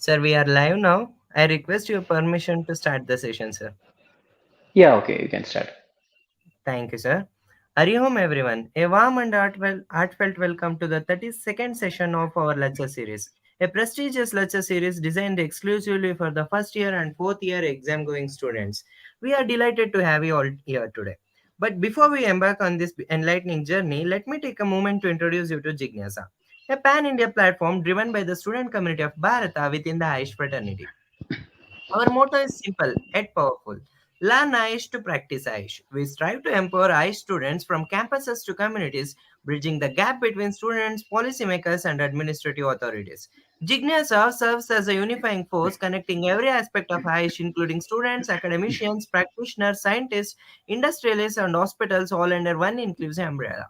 Sir, we are live now. I request your permission to start the session, sir. Yeah, okay, you can start. Thank you, sir. Hari Om, everyone. A warm and heartfelt welcome to the 32nd session of our lecture series. A prestigious lecture series designed exclusively for the first year and fourth year exam going students. We are delighted to have you all here today. But before we embark on this enlightening journey, let me take a moment to introduce you to Jignasa, a pan India platform driven by the student community of Bharata within the Aish fraternity. Our motto is simple yet powerful. Learn Aish to practice Aish. We strive to empower Aish students from campuses to communities, bridging the gap between students, policymakers, and administrative authorities. Jignasa serves as a unifying force connecting every aspect of Aish, including students, academicians, practitioners, scientists, industrialists, and hospitals, all under one inclusive umbrella.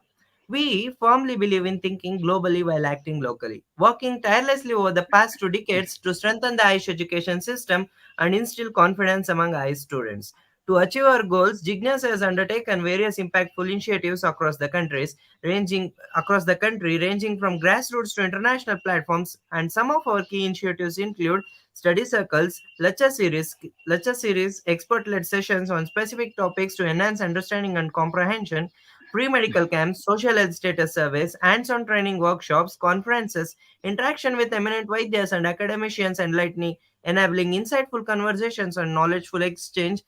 We firmly believe in thinking globally while acting locally, working tirelessly over the past 2 decades to strengthen the Aish education system and instill confidence among ICE students. To achieve our goals, Jignasa has undertaken various impactful initiatives across the country, ranging from grassroots to international platforms. And some of our key initiatives include study circles, lecture series, expert-led sessions on specific topics to enhance understanding and comprehension, free medical camps, social health status surveys, hands-on training workshops, conferences, interaction with eminent Vaidyas and academicians, enabling insightful conversations and knowledgeful exchange,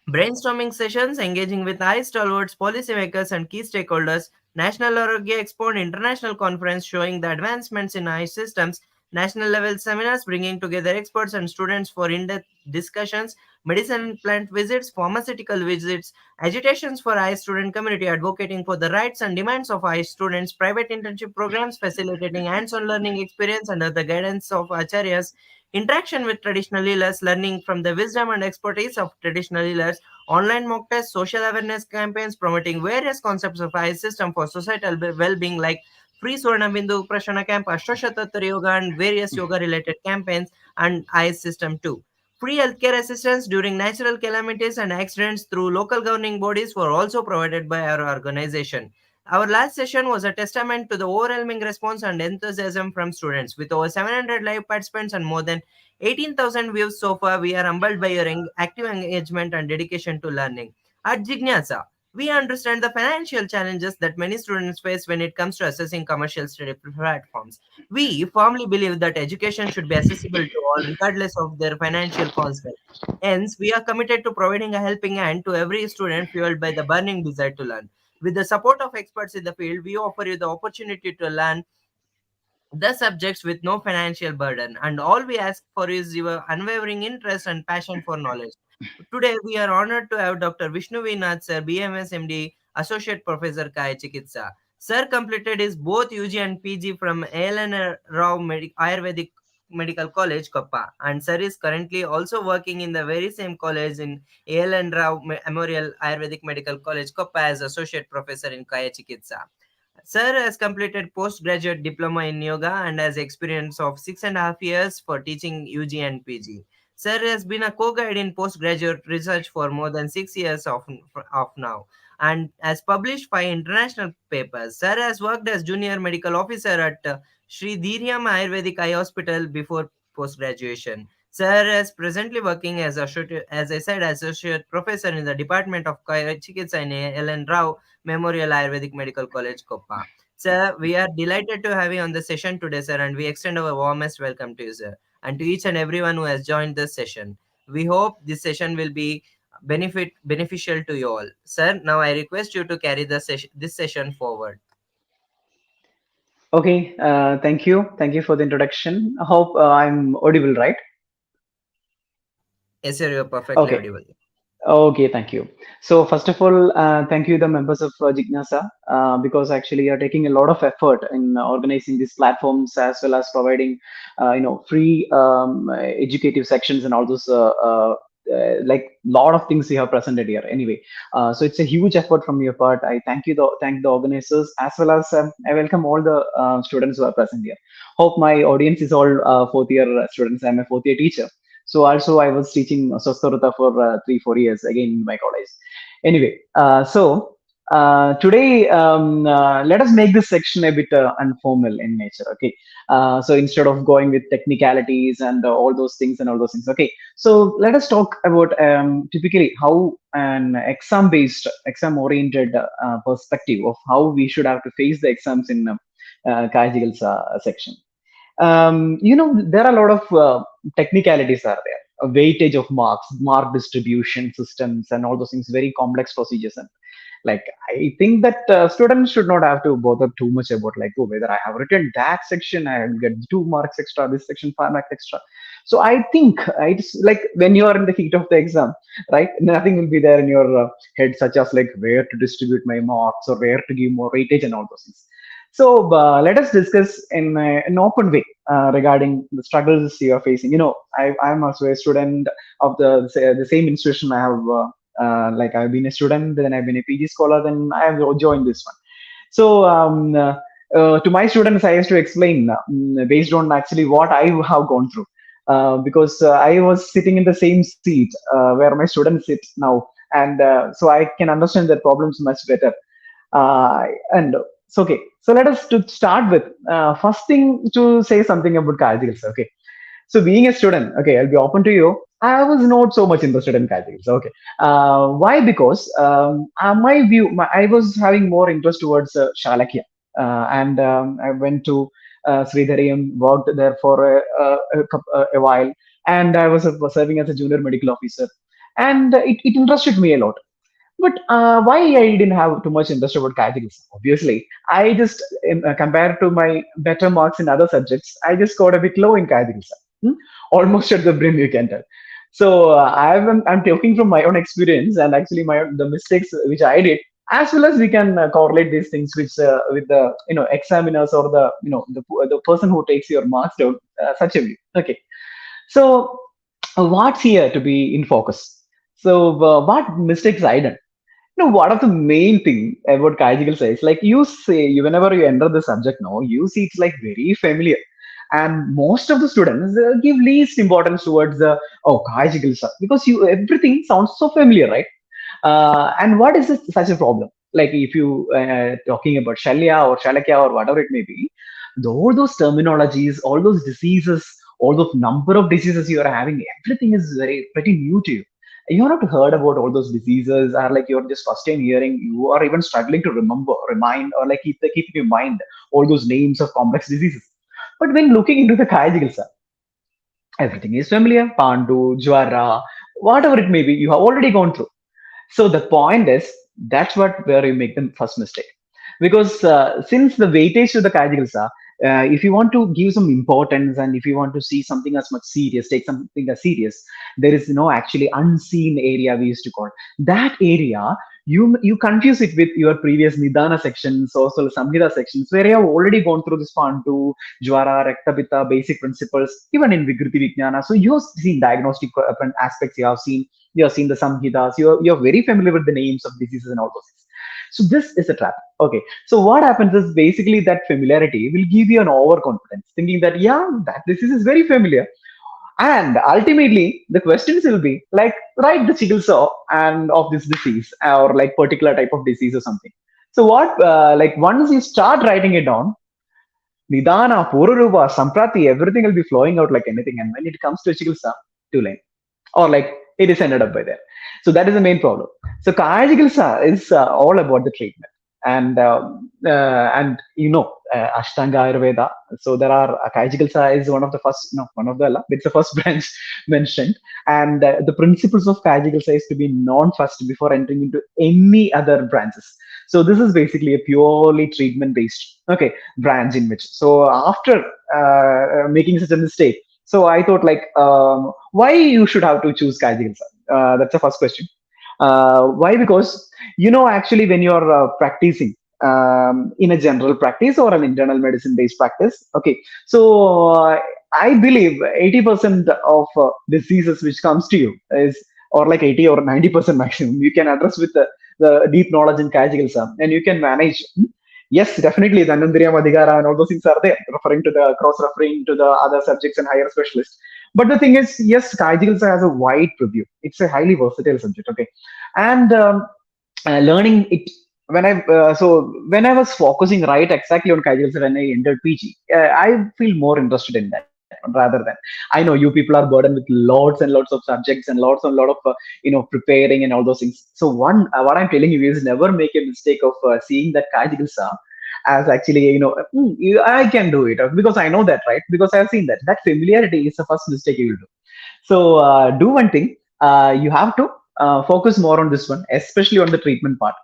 brainstorming sessions engaging with high stalwarts, policymakers, and key stakeholders, National Arogya Expo and International Conference showing the advancements in eye systems, national level seminars bringing together experts and students for in depth discussions, medicine plant visits, pharmaceutical visits, agitations for eye student community advocating for the rights and demands of eye students, private internship programs facilitating hands on learning experience under the guidance of acharyas, interaction with traditional healers, learning from the wisdom and expertise of traditional healers, online mock tests, social awareness campaigns promoting various concepts of IS system for societal well-being like free Swarna Bindu Prashana Camp, Ashwashatattva Yoga and various yoga related campaigns and IS system too. Free healthcare assistance during natural calamities and accidents through local governing bodies were also provided by our organization. Our last session was a testament to the overwhelming response and enthusiasm from students. With over 700 live participants and more than 18,000 views so far, we are humbled by your active engagement and dedication to learning. At Jignasa, we understand the financial challenges that many students face when it comes to accessing commercial study platforms. We firmly believe that education should be accessible to all, regardless of their financial constraint. Hence, we are committed to providing a helping hand to every student fueled by the burning desire to learn. With the support of experts in the field, we offer you the opportunity to learn the subjects with no financial burden, and all we ask for is your unwavering interest and passion for knowledge. Today, we are honored to have Dr. Vishnu Vinath, Sir, BMS MD, Associate Professor Kai Chikitsa. Sir completed his both UG and PG from ALN Rao Ayurvedic Medical College, Koppa, and Sir is currently also working in the very same college in ALN Rao Memorial Ayurvedic Medical College, Koppa, as Associate Professor in Kaya Chikitsa. Sir has completed postgraduate diploma in yoga and has experience of 6.5 years for teaching UG and PG. Sir has been a co-guide in postgraduate research for more than 6 years of now and has published 5 international papers. Sir has worked as junior medical officer at Sri Dhiriyam Ayurvedic Eye Hospital before post-graduation. Sir is presently working as I said, associate professor in the Department of Chikitsa in Ellen Rao Memorial Ayurvedic Medical College, Koppa. Sir, we are delighted to have you on the session today, sir, and we extend our warmest welcome to you, sir, and to each and everyone who has joined this session. We hope this session will be beneficial to you all. Sir, now I request you to carry this session forward. Okay, thank you. Thank you for the introduction. I hope I'm audible, right? Yes, sir, you're perfectly Okay. audible. Okay, thank you. So first of all, thank you the members of Jignasa because actually you're taking a lot of effort in organizing these platforms as well as providing free educative sections and all those like lot of things you have presented here. Anyway, so it's a huge effort from your part. I thank the organizers as well as I welcome all the students who are present here. Hope my audience is all fourth year students. I'm a fourth year teacher, so also I was teaching Swastaruta for 3 4 years again in my college. Anyway, so Today, let us make this section a bit informal in nature. Okay, so instead of going with technicalities and all those things and all those things. Okay, so let us talk about typically how an exam-based, exam-oriented perspective of how we should have to face the exams in Kajigal's section. There are a lot of technicalities are there, a weightage of marks, mark distribution systems, and all those things, very complex procedures. And like, I think that students should not have to bother too much about like, oh, whether I have written that section, I will get 2 marks extra, this section 5 marks extra. So I think it's like when you are in the heat of the exam, right? Nothing will be there in your head, such as like where to distribute my marks or where to give more weightage and all those things. So let us discuss in an open way regarding the struggles you are facing. I'm also a student of the same institution. I have like I've been a student, then I've been a PG scholar, then I have joined this one. So to my students, I used to explain based on actually what I have gone through. Because I was sitting in the same seat where my students sit now, and so I can understand their problems much better. And so, okay, so let us to start with first thing to say something about Kajals. Okay, so being a student, okay, I'll be open to you. I was not so much interested in Kajals. Okay, why? Because I was having more interest towards Shalakya, and I went to Sridhariam, worked there for a while, and I was serving as a junior medical officer, and it interested me a lot. But why I didn't have too much interest about categories? Obviously, I just compared to my better marks in other subjects, I just got a bit low in categories, almost at the brim, you can tell. So I'm talking from my own experience and actually the mistakes which I did, as well as we can correlate these things with the examiners or the person who takes your marks down such a view. Okay, so what's here to be in focus? So what mistakes I done? One of the main thing about Kaijigal says, like you say, whenever you enter the subject now, you see it's like very familiar. And most of the students give least importance towards the, oh, Kaijigal, because everything sounds so familiar, right? And what is such a problem? Like if you talking about Shalya or Shalakya or whatever it may be, all those terminologies, all those diseases, all those number of diseases you are having, everything is very pretty new to you. You are not heard about all those diseases, or like you're just first time hearing. You are even struggling to remind, or like keep in your mind all those names of complex diseases. But when looking into the Kaya, everything is familiar. Pandu, Jwara, whatever it may be, you have already gone through. So the point is, that's what where you make the first mistake. Because since the weightage to the Kajigilsa, if you want to give some importance and if you want to see something as much serious, take something as serious, there is no actually unseen area we used to call. That area, you confuse it with your previous Nidana sections, also Samhita sections, where you have already gone through this Pantu, Jwara, Rektabita, basic principles, even in Vikriti Vijnana. So you have seen diagnostic aspects, you have seen the Samhitas, you're very familiar with the names of diseases and all those things. So this is a trap. Okay. So what happens is basically that familiarity will give you an overconfidence, thinking that yeah, that disease is very familiar. And ultimately, the questions will be like, write the Chikitsa and of this disease or like particular type of disease or something. So what, like once you start writing it down, Nidana, Pururupa, Samprati, everything will be flowing out like anything. And when it comes to Chikitsa, too late. Or like it is ended up by there. So that is the main problem. So Kaya Chikitsa is all about the treatment. And Ashtanga Ayurveda. So there are Kaya Chikitsa is one of the first, no, one of the, it's the first branch mentioned. And the principles of Kaya Chikitsa is to be known first before entering into any other branches. So this is basically a purely treatment based, okay, branch in which. So after making such a mistake, so I thought like, why you should have to choose Kaya Chikitsa? That's the first question. Why? Because actually when you're practicing in a general practice or an internal medicine based practice, okay. So I believe 80% of diseases which comes to you is or like 80 or 90% maximum you can address with the deep knowledge in Kaya, and you can manage. Yes, definitely, the Dhanvantariya Adhikara and all those things are there, referring to the cross-referring to the other subjects and higher specialists. But the thing is, yes, Kaya has a wide preview. It's a highly versatile subject, okay, and learning it when I was focusing right exactly on Kajal when I entered PG, I feel more interested in that one rather than. I know you people are burdened with lots and lots of subjects and lot of preparing and all those things. So what I'm telling you is never make a mistake of seeing that Kajal as actually I can do it because I know that, right? Because I've seen that familiarity is the first mistake you will do. So do one thing. You have to focus more on this one, especially on the treatment part.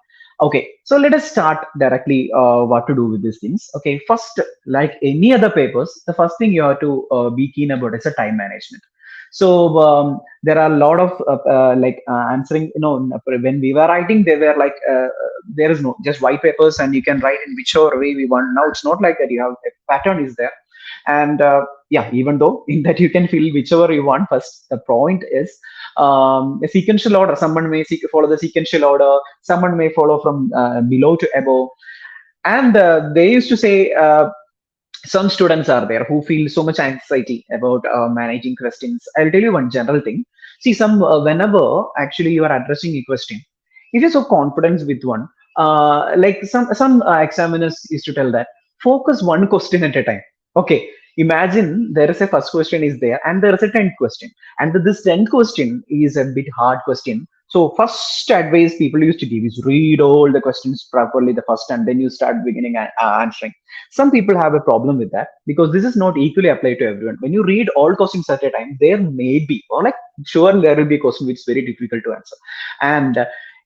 Okay, so let us start directly what to do with these things. Okay, first, like any other papers, the first thing you have to be keen about is a time management. So there are a lot of answering. When we were writing, they were like there is no just white papers, and you can write in whichever way we want. Now it's not like that. You have a pattern is there, and yeah, even though in that you can fill whichever you want first, the point is a sequential order. Someone may follow the sequential order, someone may follow from below to above. And they used to say some students are there who feel so much anxiety about managing questions. I'll tell you one general thing. See, whenever actually you are addressing a question, if you're so confident with one, like some examiners used to tell that focus one question at a time. Okay, imagine there is a first question is there, and there is a 10th question, and this 10th question is a bit hard question. So first advice people used to give is read all the questions properly the first, and then you start beginning answering. Some people have a problem with that because this is not equally applied to everyone. When you read all questions at a time, there may be, or like sure there will be a question which is very difficult to answer, and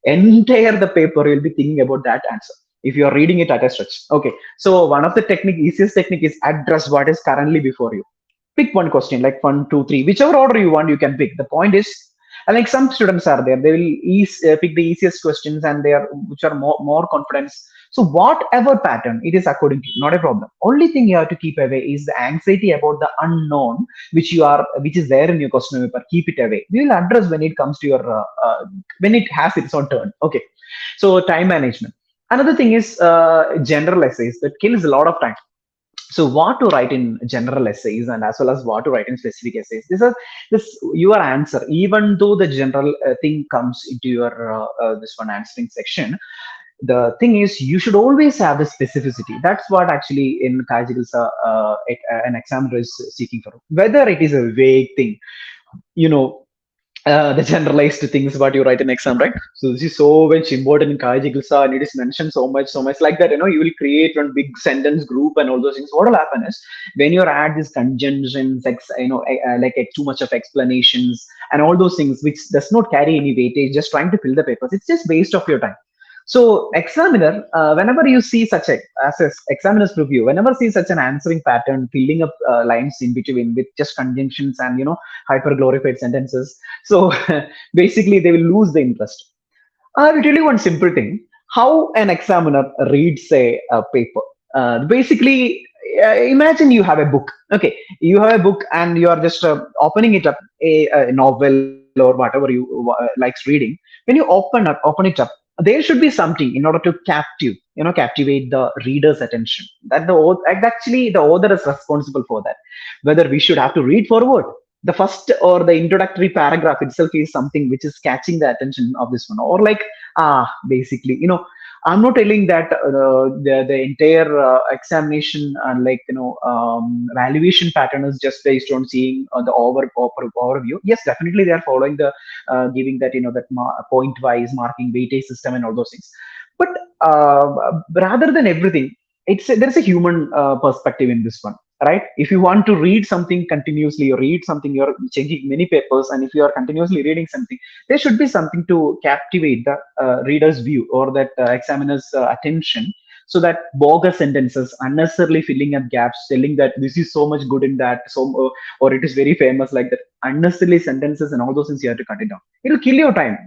entire the paper you'll be thinking about that answer if you are reading it at a stretch. Okay, so one of the easiest technique is address what is currently before you. Pick one question like one, two, three, whichever order you want, you can pick. The point is, like some students are there, they will pick the easiest questions and they are which are more confidence. So whatever pattern it is according to you, not a problem. Only thing you have to keep away is the anxiety about the unknown, which is there in your question paper. Keep it away. We will address when it comes to your when it has its own turn. Okay, so time management. Another thing is general essays that kills a lot of time. So what to write in general essays and as well as what to write in specific essays, this your answer, even though the general thing comes into your this one answering section. The thing is you should always have the specificity. That's what actually in Kajigilsa an examiner is seeking for, whether it is a vague thing, you know the generalized things what you write in exam, right? So this is so much important in Kajigilsa, and it is mentioned so much like that. You will create one big sentence group and all those things. What will happen is when you add these conjunctions, too much of explanations and all those things, which does not carry any weightage, just trying to fill the papers, it's just waste of your time. So examiner, whenever you see such as a examiner's review, whenever see such an answering pattern, filling up lines in between with just conjunctions and hyper glorified sentences, so basically they will lose the interest. I will tell you one simple thing: how an examiner reads a paper. Basically, imagine you have a book. Okay, you have a book and you are just opening it up, a novel or whatever you likes reading. When you open it up, there should be something in order to captivate the reader's attention. Actually the author is responsible for that. Whether we should have to read forward, the first or the introductory paragraph itself is something which is catching the attention of this one, or like basically, I'm not telling that the entire examination and valuation pattern is just based on seeing the overview. Yes, definitely they are following the giving that point wise marking weightage system and all those things. But rather than everything, there's a human perspective in this one, right? If you want to read something continuously, you read something, you're changing many papers, and if you are continuously reading something, there should be something to captivate the reader's view or that examiner's attention, so that bogus sentences unnecessarily filling up gaps, telling that this is so much good in that, or it is very famous, like that unnecessarily sentences and all those things, you have to cut it down. It'll kill your time.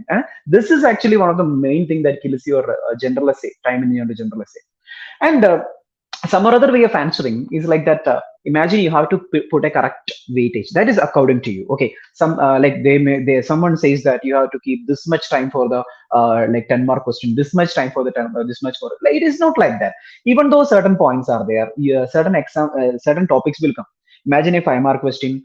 This is actually one of the main thing that kills your general essay time in your general essay. And some other way of answering is like that. Imagine you have to put a correct weightage that is according to you. Okay, some like someone says that you have to keep this much time for the 10-mark question, this much time for the this much for, like, it is not like that. Even though certain points are there, certain topics will come. Imagine a 5-mark question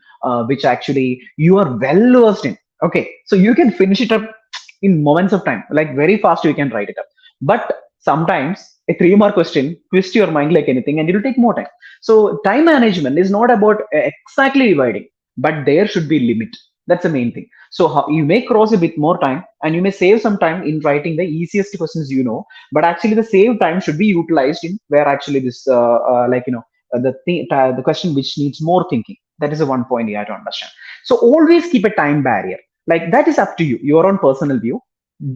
which actually you are well versed in. Okay, so you can finish it up in moments of time, like very fast you can write it up. But sometimes a 3 mark question twist your mind like anything and it will take more time. So time management is not about exactly dividing, but there should be limit. That's the main thing. So how, you may cross a bit more time and you may save some time in writing the easiest questions, but actually the saved time should be utilized in where actually this the question which needs more thinking. That is the one point you have to understand. So always keep a time barrier. Like that is up to you, your own personal view.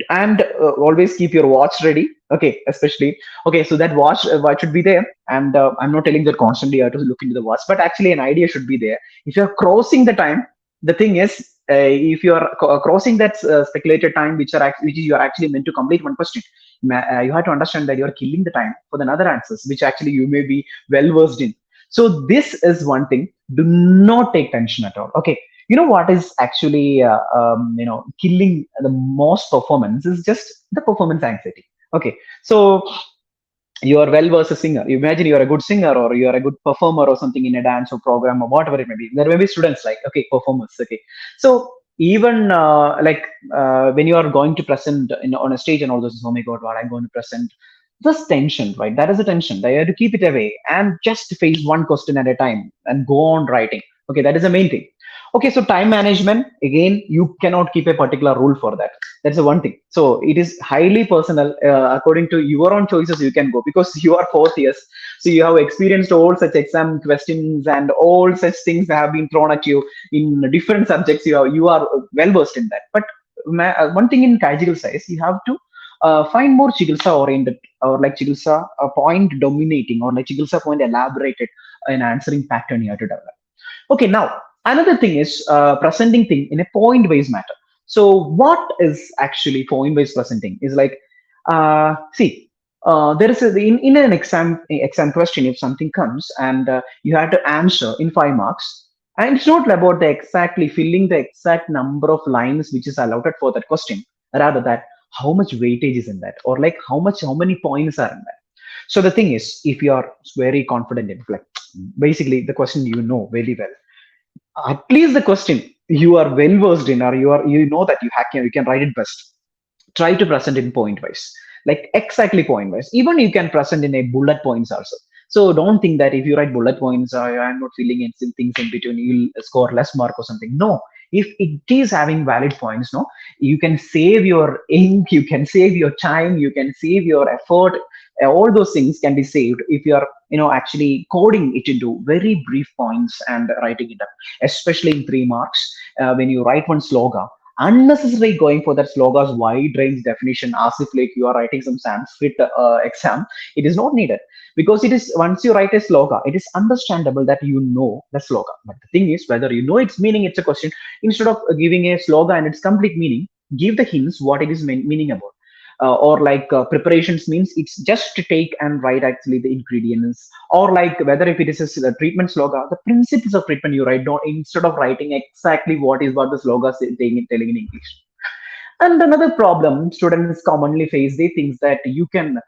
And always keep your watch ready. Okay, especially, okay, so that watch should be there. And I'm not telling that constantly you have to look into the watch, but actually an idea should be there. If you're crossing the time, the thing is, if you are crossing that speculated time which is you are actually meant to complete one question, you have to understand that you are killing the time for the other answers which actually you may be well versed in. So this is one thing. Do not take tension at all. Okay, what is actually killing the most performance is just the performance anxiety. Okay, so you are well versed a singer. You imagine you are a good singer or you are a good performer or something in a dance or program or whatever it may be. There may be students like, okay, performers. Okay, so even when you are going to present on a stage and all those, oh my god, what I'm going to present, this tension, right? That is a tension. They have to keep it away and just face one question at a time and go on writing. Okay, that is the main thing. Okay, so time management, again, you cannot keep a particular rule for that. That's the one thing. So it is highly personal. According to your own choices, you can go because you are fourth years. So you have experienced all such exam questions and all such things that have been thrown at you in different subjects. You are well versed in that. But one thing in Kajigilsa is you have to find more Chikitsa oriented or like Chikitsa point dominating or like Chikitsa point elaborated an answering pattern you have to develop. Okay, now another thing is presenting thing in a point-based matter. So what is actually point-based presenting is like, see, there is in an exam question, if something comes and you have to answer in 5 marks, and it's not about the exactly filling the exact number of lines which is allotted for that question, rather that how much weightage is in that, or like how many points are in that. So the thing is, if you are very confident in like basically the question very well, at least the question you are well versed in or you know that you can write it best, try to present in point wise, like exactly point wise. Even you can present in a bullet points also. So don't think that if you write bullet points, I'm not filling in some things in between, you'll score less mark or something. No, if it is having valid points, no, you can save your ink, you can save your time, you can save your effort. All those things can be saved if you are actually coding it into very brief points and writing it up, especially in 3 marks. When you write one slogan, unnecessarily going for that slogan's wide range definition as if like you are writing some Sanskrit exam, it is not needed. Because it is, once you write a slogan, it is understandable that you know the slogan. But the thing is, whether you know its meaning, it's a question. Instead of giving a slogan and its complete meaning, give the hints what it is meaning about. Or like preparations means it's just to take and write actually the ingredients, or like whether if it is a treatment slogan, the principles of treatment you write down instead of writing exactly what the slogan is telling in English. And another problem students commonly face, they think that you can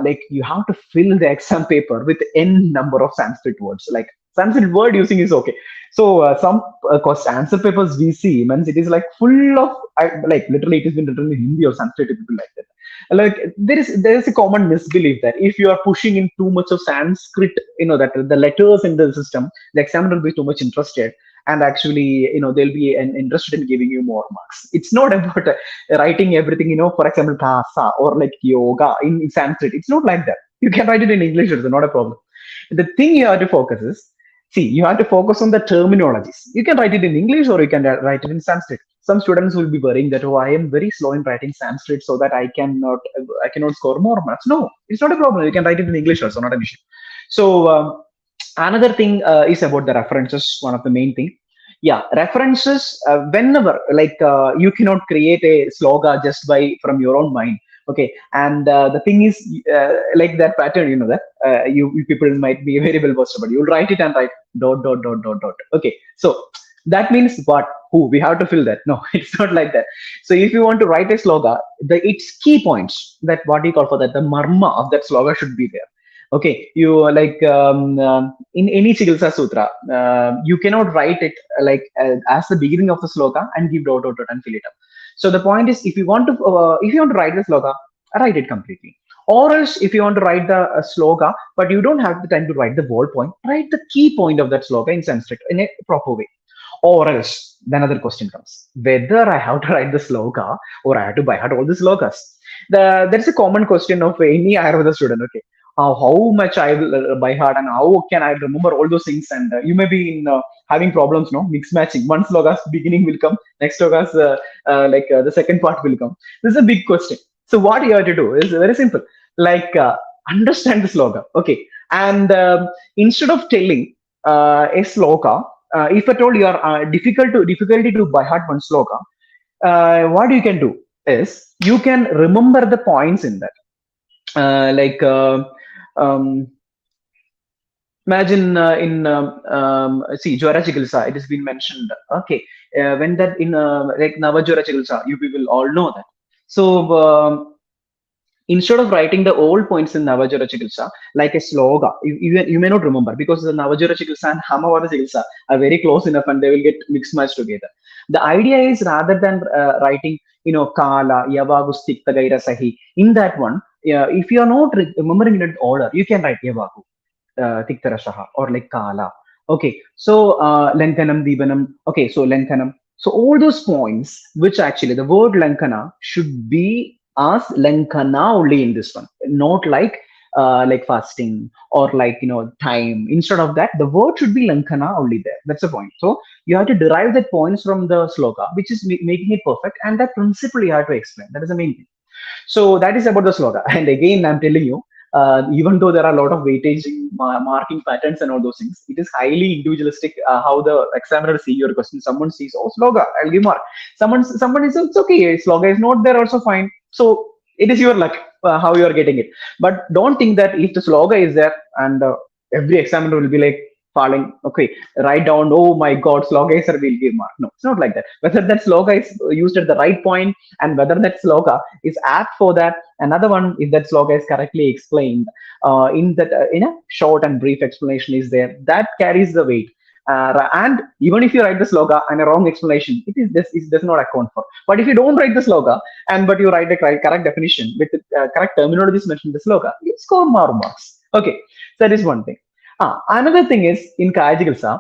like you have to fill the exam paper with n number of Sanskrit words. Like Sanskrit word using is okay. So some cost answer papers we see, means it is like full of like literally it has been written in Hindi or Sanskrit, people like that. Like there is a common misbelief that if you are pushing in too much of Sanskrit, that the letters in the system, the examiner will be too much interested, and actually they'll be interested in giving you more marks. It's not about writing everything, for example tasa or like yoga in Sanskrit. It's not like that. You can write it in English also, not a problem. The thing you have to focus is, see, you have to focus on the terminologies. You can write it in English or you can write it in Sanskrit. Some students will be worrying that, oh, I am very slow in writing Sanskrit, so that I cannot score more marks. No, it's not a problem. You can write it in English also, not an issue. So another thing is about the references, one of the main thing. Yeah, references, whenever like you cannot create a slogan just by from your own mind. Okay, and the thing is, like that pattern, that you people might be very well versed, but you'll write it and write dot dot dot dot dot. Okay, so that means what? Who we have to fill that? No, it's not like that. So if you want to write a slogan, its key points, that what do you call for that, the marma of that slogan should be there. Okay, you like in any Chikitsa Sutra, you cannot write it like as the beginning of the sloka and give dot and fill it up. So the point is, if you want to write the sloka, write it completely. Or else, if you want to write the sloka, but you don't have the time to write the whole point, write the key point of that sloka in Sanskrit in a proper way. Or else, then another question comes whether I have to write the sloka or I have to by heart all the slokas. There's a common question of any Ayurveda student. Okay, how much I will by heart and how can I remember all those things? And you may be in having problems, no mix matching. One sloka's beginning will come, next sloka's the second part will come. This is a big question. So what you have to do is very simple. Like understand the sloka, okay, and instead of telling a sloka, if at all you are difficulty to by heart one sloka, what you can do is you can remember the points in that. Like um, imagine see Jwara Chikitsa, it has been mentioned. Okay, when that in like Navajwara Chikitsa, you people all know that. So instead of writing the old points in Navajara Chikitsa, like a sloga, you may not remember because the Navajara Chikitsa and Hamavada Chikitsa are very close enough and they will get mixed matched together. The idea is rather than writing, Kala, Yavagu, Stikta, Gaira, Sahi, in that one, if you are not remembering it in order, you can write Yavagu, Tiktarashaha, or like Kala. Okay, so Lenthanam, Dibanam, okay, so Lenthanam. So all those points, which actually the word Lankana should be as Lankana only in this one, not like fasting or like time. Instead of that, the word should be Lankana only there. That's the point. So you have to derive that points from the sloka, which is making it perfect, and that principle you have to explain. That is the main thing. So that is about the sloga. And again, I'm telling you, even though there are a lot of weightage, marking patterns and all those things, it is highly individualistic how the examiner see your question. Someone sees, oh, sloga, I'll give mark. Someone is, it's okay, sloga is not there, also fine. So it is your luck how you are getting it. But don't think that if the sloga is there and every examiner will be like, falling, okay, write down, oh my god, sloga is, will give mark. No, it's not like that. Whether that sloga is used at the right point and whether that sloga is apt for that. Another one, if that sloga is correctly explained in a short and brief explanation is there, that carries the weight. And even if you write the sloga and a wrong explanation, it does not account for. But if you don't write the sloga and but you write the correct definition with the correct terminologies mentioned in the sloga, you score more marks. Okay, so that is one thing. Another thing is in Kaya Chikitsa,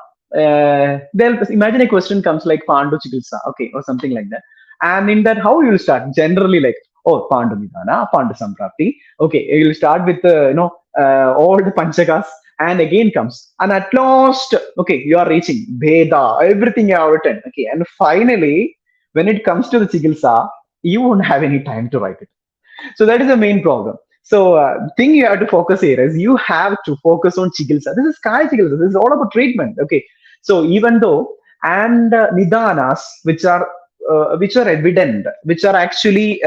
they'll imagine a question comes like Pandu Chikitsa, okay, or something like that. And in that, how you will start? Generally, like, oh, Pandu Nidana, Pandu Samprapti. Okay, you will start with all the Panchakas, and again comes. And at last, okay, you are reaching Veda, everything you have written. Okay, and finally, when it comes to the Chikitsa, you won't have any time to write it. So that is the main problem. So thing you have to focus here is you have to focus on Chikitsa. This is Kaya Chikitsa. This is all about treatment. Okay. So even though and Nidanas, which are evident, which are actually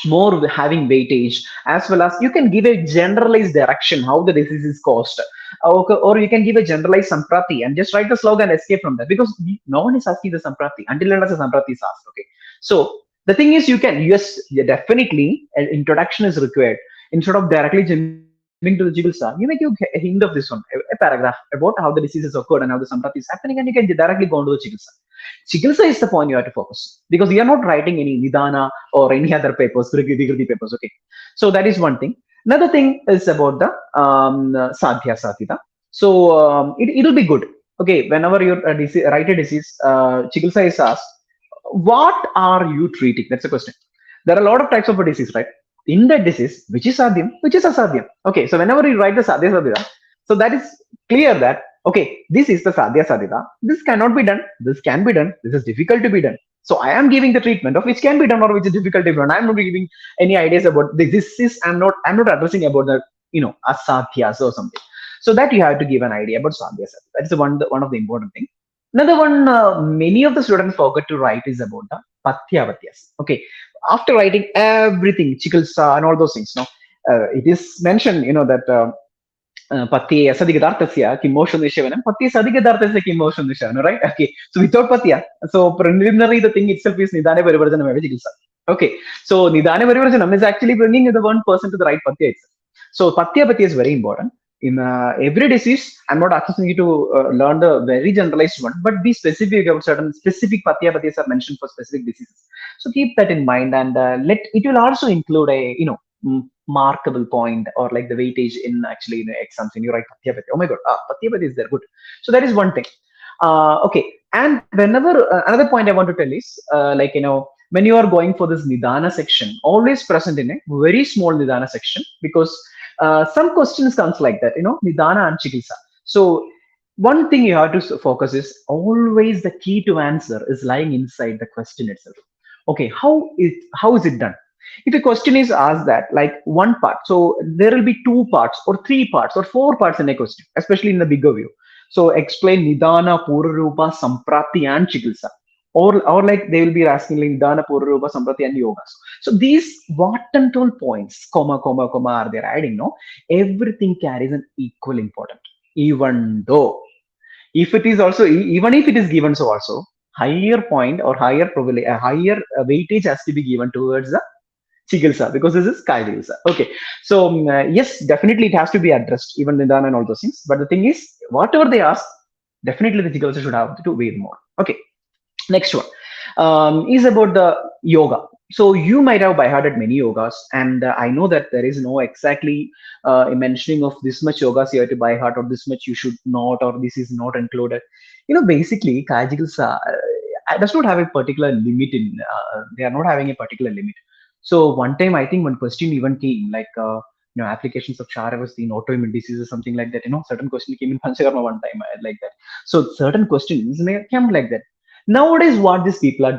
more having weightage, as well as you can give a generalized direction how the disease is caused, or you can give a generalized samprati and just write the slogan and escape from that, because no one is asking the samprati until unless the samprati is asked. Okay, so the thing is, you can, yes, yeah, definitely an introduction is required. Instead of directly jumping to the Chikitsa, you may give a hint of this one, a paragraph about how the disease has occurred and how the samprati is happening, and you can directly go into the Chikitsa. Chikitsa is the point you have to focus, because you are not writing any Nidana or any other papers, Vikriti papers. Okay, so that is one thing. Another thing is about the Sadhya Satita. So it'll be good. Okay, whenever you write a disease, Chikitsa is asked, what are you treating? That's the question. There are a lot of types of a disease, right? In that disease, which is sadhyam, which is asadhyam. Okay, so whenever you write the sadhya sadhita, so that is clear that, okay, this is the sadhya sadhita. This cannot be done. This can be done. This is difficult to be done. So I am giving the treatment of which can be done or which is difficult to be done. I'm not giving any ideas about this. This is, I'm not addressing about the asadhyas or something. So that you have to give an idea about sadhya sadhita. That's one of the important things. Another one many of the students forget to write is about the Pathyapatyas. Okay, after writing everything, Chikitsa and all those things, it is mentioned, that Patya Sadigadartasya Kimosho Nishavanam, Patya Sadigadartasya Kimosho Nishavanam, right? Okay, so without Patya, so preliminary the thing itself is Nidane Parivarjanam Chikitsa. Okay, so Nidane Parivarjanam is actually bringing the one person to the right Patya itself. So Pathyapathya is very important. In every disease, I'm not asking you to learn the very generalized one, but be specific about certain specific patyapathis are mentioned for specific diseases. So keep that in mind, and let it will also include a markable point, or like the weightage in actually in the exams when you write patyapathi. Oh my god, patyapathi is there, good. So that is one thing. Okay, and whenever another point I want to tell is like when you are going for this nidana section, always present in a very small nidana section, because some questions comes like that, nidana and chikitsa. So one thing you have to focus is always the key to answer is lying inside the question itself. Okay, how is it done? If a question is asked that like one part, so there will be two parts or three parts or four parts in a question, especially in the bigger view. So explain nidana, purarupa, samprati, and chikitsa. Or like they will be asking like nidana, purarupa, samprati, and yogas. So these what and all points, comma are there adding, no? Everything carries an equal important. Even though if it is also even if it is given, so also higher point or higher probably a higher weightage has to be given towards the Chikitsa, because this is Kai Chikitsa. Okay, so yes, definitely it has to be addressed, even Nidana and all those things. But the thing is, whatever they ask, definitely the Chikitsa should have to weigh more. Okay, next one is about the yoga. So you might have by hearted many yogas, and I know that there is no exactly a mentioning of this much yogas you have to by heart, or this much you should not, or this is not included. Basically, Kai Chikitsa does not have a particular limit in. They are not having a particular limit. So one time, I think one question even came like, applications of Charavasti in autoimmune diseases, something like that. Certain question came in Panchakarma one time, like that. So certain questions may come like that. Nowadays, what these people are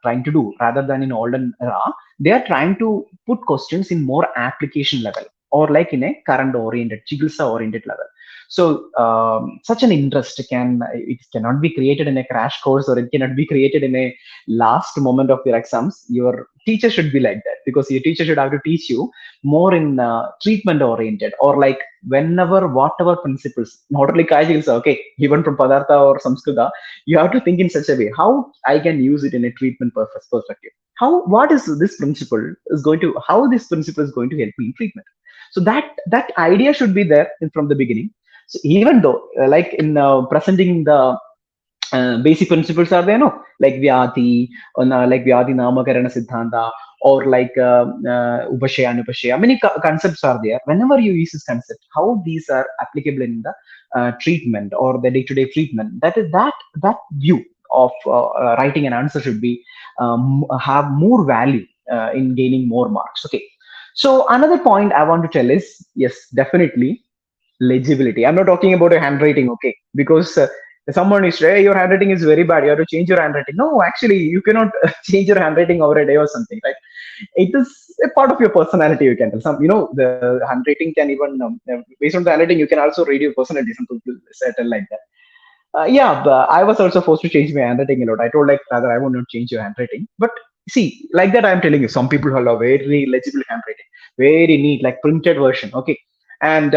trying to do, rather than in olden era, they are trying to put questions in more application level, or like in a current oriented, Chikitsa oriented level. So such an interest it cannot be created in a crash course, or it cannot be created in a last moment of your exams. Your teacher should be like that, because your teacher should have to teach you more in treatment oriented, or like whenever whatever principles, not only Kajils, okay, even from Padartha or Samskrita, you have to think in such a way how I can use it in a treatment perspective. What is this principle is going to, how this principle is going to help me in treatment. So that idea should be there from the beginning. So even though, like in presenting the basic principles are there, no? Like Vyati, or like Vyati Namakarana Siddhanta, or like Upashaya, Anupashaya. Many concepts are there. Whenever you use this concept, how these are applicable in the treatment or the day-to-day treatment, that view of writing an answer should be have more value in gaining more marks. Okay. So another point I want to tell is, yes, definitely legibility. I'm not talking about a handwriting, okay? Because someone is, hey, your handwriting is very bad. You have to change your handwriting. No, actually, you cannot change your handwriting over a day or something, right? It is a part of your personality. You can tell the handwriting can even based on the handwriting, you can also read your personality. Some people settle like that. Yeah, but I was also forced to change my handwriting a lot. I told like rather I will not change your handwriting. But see, like that I'm telling you, some people have a very legible handwriting, very neat, like printed version. Okay, and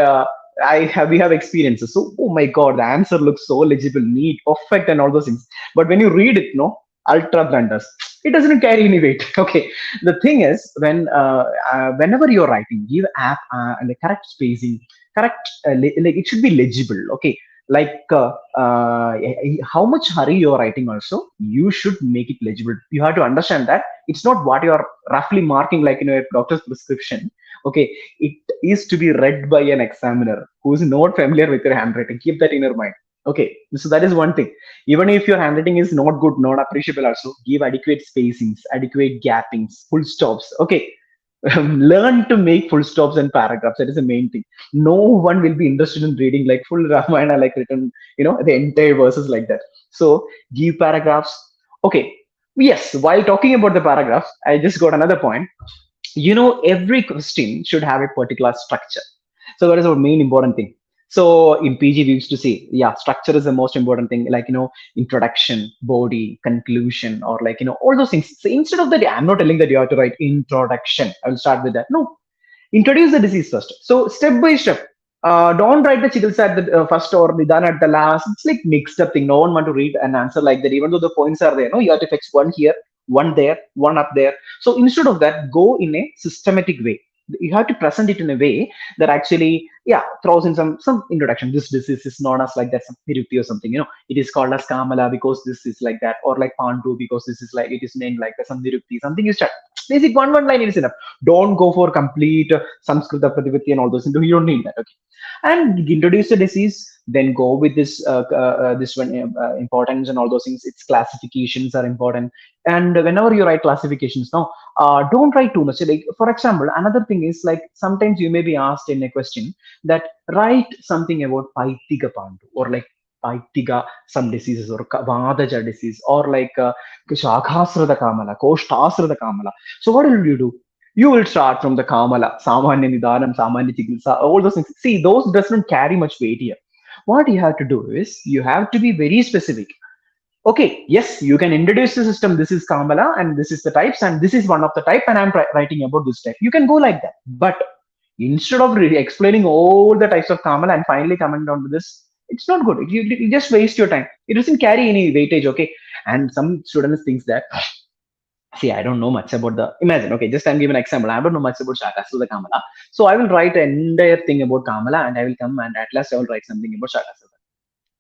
we have experiences. So oh my god, the answer looks so legible, neat, perfect, and all those things. But when you read it, no, ultra blunders. It doesn't carry any weight. Okay, the thing is whenever you're writing, give app the correct spacing, correct like it should be legible. Okay, like how much hurry you're writing also, you should make it legible. You have to understand that it's not what you're roughly marking like a doctor's prescription. Okay, it is to be read by an examiner who is not familiar with your handwriting. Keep that in your mind. Okay, so that is one thing. Even if your handwriting is not good, not appreciable, also give adequate spacings, adequate gappings, full stops. Okay, learn to make full stops and paragraphs. That is the main thing. No one will be interested in reading like full Ramayana, like written, the entire verses like that. So give paragraphs. Okay. Yes. While talking about the paragraphs, I just got another point. Every question should have a particular structure. So that is our main important thing. So in PG, we used to say, yeah, structure is the most important thing. Like, introduction, body, conclusion, or like, all those things. So instead of that, I'm not telling that you have to write introduction. I will start with that. No, introduce the disease first. So step by step. Don't write the Chikitsa at the first or Nidana at the last. It's like mixed up thing. No one want to read an answer like that, even though the points are there. No, you have to fix one here, one there, one up there. So instead of that, go in a systematic way. You have to present it in a way that actually yeah, throws in some introduction. This disease is known as like that, some Nirupti or something. It is called as Kamala because this is like that, or like Pandu because this is like it is named like some Nirupti. Something you start. Basic one line is enough. Don't go for complete Sanskrita Pratipatti and all those. You don't need that. Okay, and introduce the disease, then go with this one importance and all those things. Its classifications are important, and whenever you write classifications now, don't write too much. Like for example, another thing is like sometimes you may be asked in a question that write something about Paitiga Pandu, or like Paitiga some diseases, or Vadaja disease, or like Shakhasrada Kamala, Koshtasrada Kamala. So what will you do? You will start from the Kamala, Samanya Nidanam, Samanya Chikitsa, all those things. See, those doesn't carry much weight here. What you have to do is you have to be very specific. Okay, yes, you can introduce the system. This is Kamala, and this is the types, and this is one of the type, and I'm writing about this type. You can go like that. But instead of really explaining all the types of Kamala and finally coming down to this, it's not good. You just waste your time. It doesn't carry any weightage, okay? And some students thinks that, see, I don't know much about the, imagine, okay, just I'm giving an example. I don't know much about Shakasura Kamala. So I will write an entire thing about Kamala, and I will come and at last I will write something about Shakasura.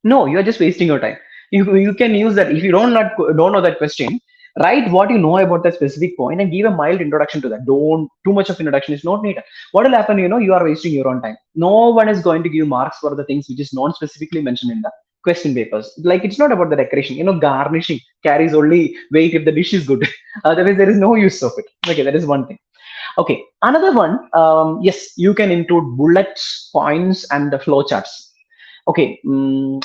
No, you are just wasting your time. You can use that. If you don't know that question, write what you know about that specific point and give a mild introduction to that. Don't too much of introduction is not needed. What will happen? You are wasting your own time. No one is going to give marks for the things which is not specifically mentioned in the question papers. Like it's not about the decoration. Garnishing carries only weight if the dish is good. Otherwise, there is no use of it. Okay, that is one thing. Okay, another one. Yes, you can include bullets, points, and the flow charts. Okay,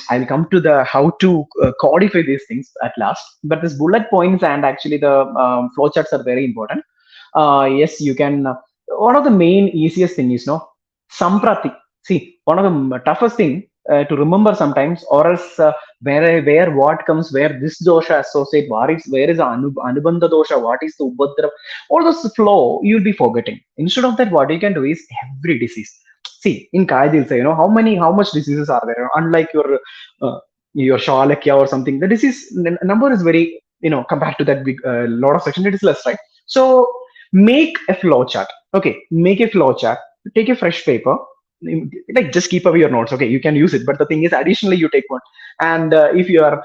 I'll come to the how to codify these things at last. But this bullet points and actually the flowcharts are very important. Yes, you can. One of the main easiest thing is no samprati. See, one of the toughest thing to remember sometimes, or else where what comes, where this dosha associate, where is anubandha dosha, what is the ubadra, all those flow you'll be forgetting. Instead of that, what you can do is every disease. See, in Kaya say, how much diseases are there? Unlike your Shalakya or something, the disease number is very, compared to that big lot of section, it is less, right? So make a flow chart. Okay, make a flow chart. Take a fresh paper. Like just keep away your notes. Okay, you can use it, but the thing is, additionally, you take one. And if you are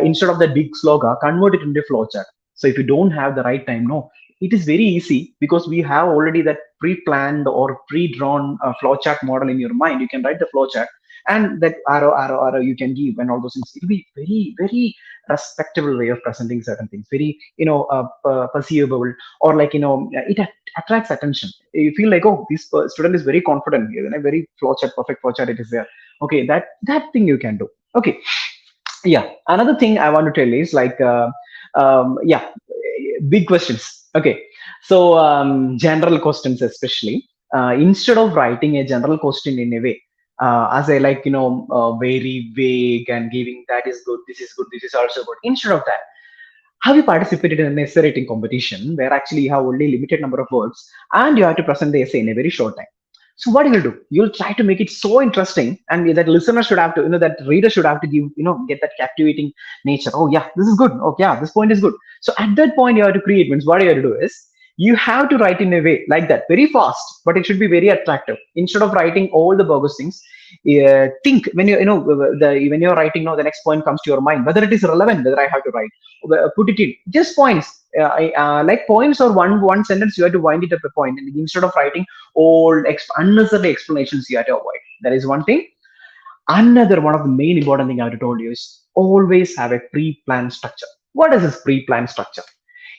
instead of that big sloga, convert it into a flow chart. So if you don't have the right time, no, it is very easy because we have already that pre-planned or pre-drawn flowchart model in your mind. You can write the flowchart, and that arrow you can give and all those things. It will be very, very respectable way of presenting certain things. Very, perceivable, or like, it attracts attention. You feel like, oh, this student is very confident here, and a very flowchart, perfect flowchart it is there. Okay, that thing you can do. Okay, yeah. Another thing I want to tell is like, yeah, big questions. Okay, so general questions especially, instead of writing a general question in a way, as I like, very vague and giving that is good, this is good, this is also good. Instead of that, have you participated in an essay writing competition where actually you have only limited number of words and you have to present the essay in a very short time? So what you will do? You'll try to make it so interesting, and that listener should have to, that reader should have to give, get that captivating nature. Oh yeah, this is good. Oh yeah, this point is good. So at that point, you have to create. Means what you have to do is you have to write in a way like that, very fast, but it should be very attractive. Instead of writing all the bogus things, think when when you're writing. Now the next point comes to your mind, whether it is relevant, whether I have to write, put it in just points. Like points or one sentence, you have to wind it up a point, and instead of writing all unnecessary explanations, you have to avoid. That is one thing. Another one of the main important thing I have to told you is always have a pre-planned structure. What is this pre-planned structure?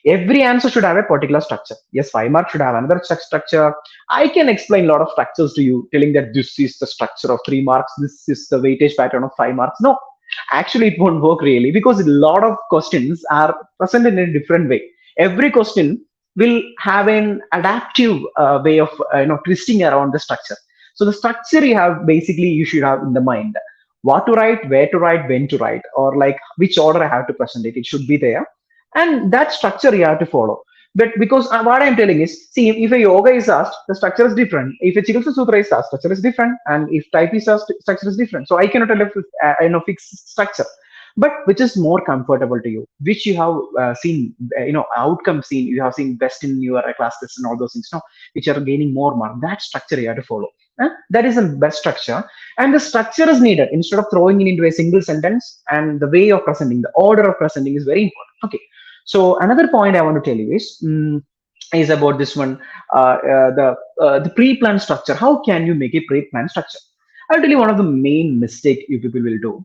Every answer should have a particular structure. Yes, 5 marks should have another structure. I can explain a lot of structures to you, telling that this is the structure of 3 marks, this is the weightage pattern of 5 marks. No, actually, it won't work really, because a lot of questions are presented in a different way. Every question will have an adaptive way of twisting around the structure. So the structure you should have in the mind. What to write, where to write, when to write, or like which order I have to present it. It should be there, and that structure you have to follow. But because what I'm telling is, see, if a yoga is asked, the structure is different. If a Chikitsa Sutra is asked, structure is different, and if type is asked, structure is different. So I cannot tell fixed structure, but which is more comfortable to you, which you have seen, outcome seen, you have seen best in your classes and all those things, no, which are gaining more mark. That structure you have to follow. That is the best structure. And the structure is needed instead of throwing it into a single sentence. And the way of presenting, the order of presenting is very important. Okay. So another point I want to tell you is about this one, the pre-planned structure. How can you make a pre-planned structure? I'll tell you one of the main mistake you people will do.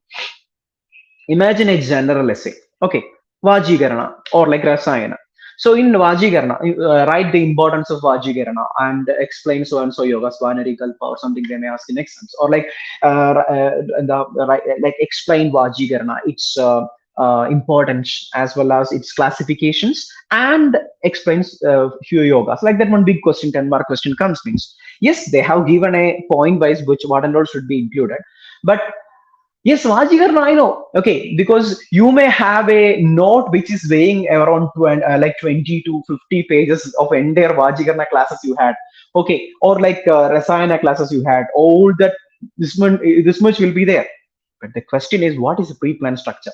Imagine a general essay. Okay, Vajigarana or like Rasayana. So in Vajigarana, write the importance of Vajigarana and explain so and so yoga, Svanari Kalpa or something they may ask in exams. Or like like explain Vajigarana, its importance as well as its classifications, and explains few yogas. Like that one big question, 10 mark question comes means yes, they have given a point wise which what and all should be included, but yes, Vajigar, I know. Okay, because you may have a note which is weighing around like 20 to 50 pages of entire Vajigarna classes you had. Okay, or like Rasayana classes you had. All that this much will be there. But the question is, what is a pre-planned structure?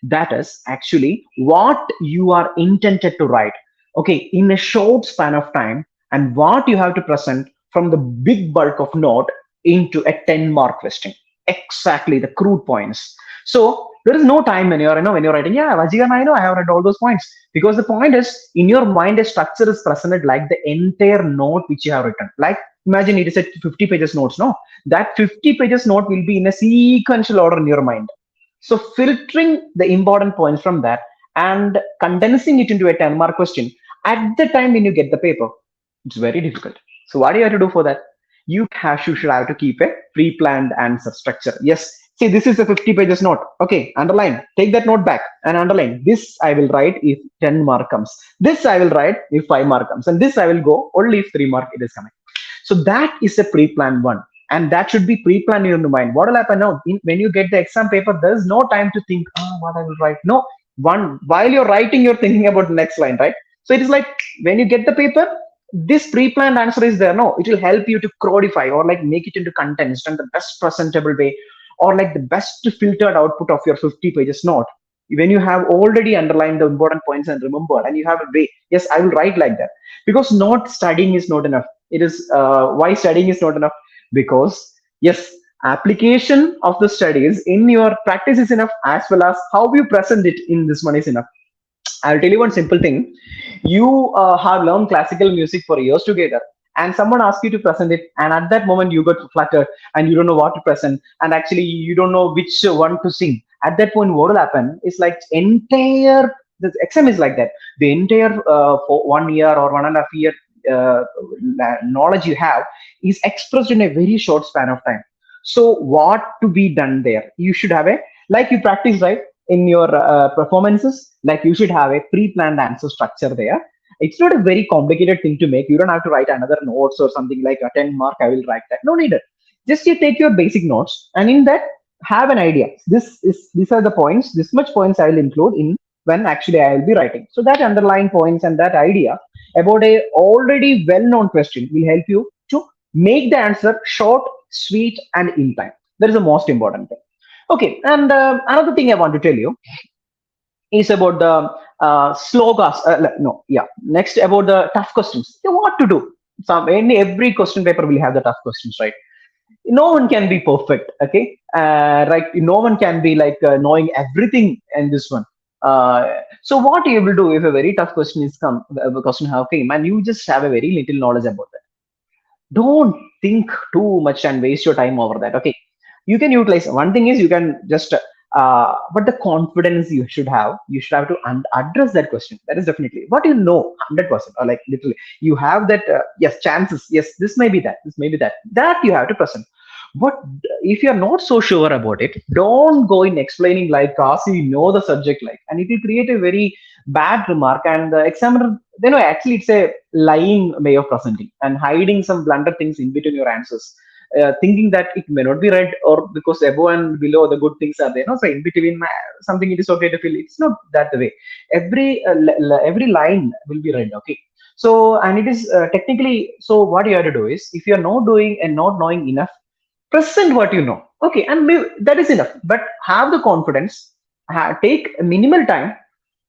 That is actually what you are intended to write. Okay, in a short span of time, and what you have to present from the big bulk of note into a 10-mark question, exactly the crude points. So there is no time when you're, when you're writing, yeah, Vajigan, I know I have read all those points, because the point is in your mind a structure is presented like the entire note which you have written. Like imagine it is a 50 pages notes, no, that 50 pages note will be in a sequential order in your mind. So filtering the important points from that and condensing it into a 10-mark question at the time when you get the paper, it's very difficult. So what do you have to do for that? You should have to keep a pre-planned answer structure. Yes. See, this is a 50 pages note. Okay, underline. Take that note back and underline. This I will write if 10-mark comes. This I will write if 5-mark comes. And this I will go only if 3-mark it is coming. So that is a pre-planned one. And that should be pre-planned in your mind. What will happen now? When you get the exam paper, there's no time to think, what I will write. No, while you're writing, you're thinking about the next line, right? So it is like when you get the paper, this pre-planned answer is there. No, it will help you to codify or like make it into condensed and the best presentable way, or like the best filtered output of your 50 pages note. When you have already underlined the important points and remembered, and you have a way, yes, I will write like that. Because not studying is not enough. It is why studying is not enough, because yes, application of the studies in your practice is enough, as well as how you present it in this one is enough. I'll tell you one simple thing. You have learned classical music for years together, and someone asks you to present it, and at that moment you got flattered, and you don't know what to present, and actually you don't know which one to sing. At that point, what will happen is like entire the exam is like that. The entire for 1 year or 1.5 year uh, knowledge you have is expressed in a very short span of time. So what to be done there? You should have a, like you practice, right, in your performances, like you should have a pre-planned answer structure there. It's not a very complicated thing to make. You don't have to write another notes or something like a 10-mark I will write that, no need it. Just you take your basic notes, and in that have an idea. These are the points, this much points I will include in when actually I will be writing. So that underlying points and that idea about a already well-known question will help you to make the answer short, sweet, and in time. That is the most important thing. Okay, and another thing I want to tell you is about the slogas. No, yeah. Next, about the tough questions. Yeah, what to do? Every question paper will have the tough questions, right? No one can be perfect. Okay, right? No one can be like knowing everything in this one. So what you will do if a very tough question is come, a question have came, and you just have a very little knowledge about that, don't think too much and waste your time over that. Okay, you can utilize, one thing is you can just but the confidence you should have to address that question. That is definitely what you know 100%, or like literally you have that yes, chances, yes, this may be that, this may be that you have to present. But if you're not so sure about it, don't go in explaining like as you know the subject, like, and it will create a very bad remark, and the examiner, actually it's a lying way of presenting and hiding some blunder things in between your answers, thinking that it may not be read, or because above and below the good things are there, no, so in between something it is okay to feel. It's not that the way. Every line will be read. Okay, so, and it is technically, so what you have to do is, if you are not doing and not knowing enough, present what you know. Okay, and that is enough. But have the confidence, take minimal time,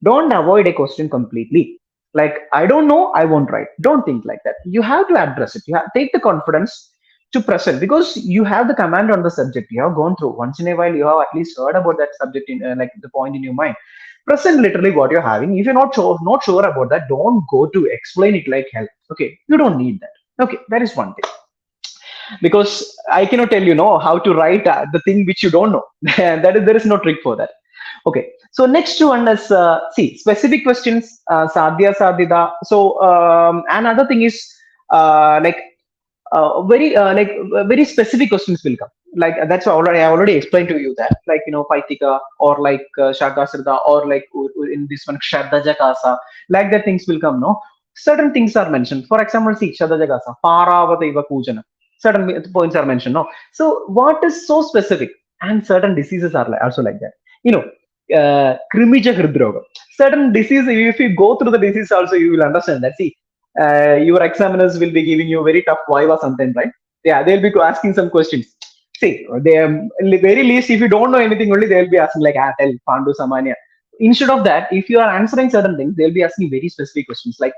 don't avoid a question completely. Like, I don't know, I won't write. Don't think like that. You have to address it. You have take the confidence to present, because you have the command on the subject, you have gone through once in a while, you have at least heard about that subject in like the point in your mind. Present literally what you're having. If you're not sure about that, don't go to explain it like hell. Okay, you don't need that. Okay, that is one thing, because I cannot tell you know how to write the thing which you don't know. That is, there is no trick for that. Okay, so next one is see specific questions, sadhya sadhida. So another thing is like very specific questions will come. Like that's already I already explained to you that, like Paitika, or like Shakasrida, or like in this one Shaddaja Kasa, like that things will come. No, certain things are mentioned. For example, see Shaddaja Kasa, Paravadaiva Pujana. Certain points are mentioned. No, so what is so specific, and certain diseases are also like that. You know, Krimija Hridroga. Certain disease, if you go through the disease also, you will understand that. See, your examiners will be giving you very tough viva sometimes, right? Yeah, they'll be asking some questions. See, they very least, if you don't know anything, only they'll be asking like, tell Pandu Samanya. Instead of that, if you are answering certain things, they'll be asking very specific questions, like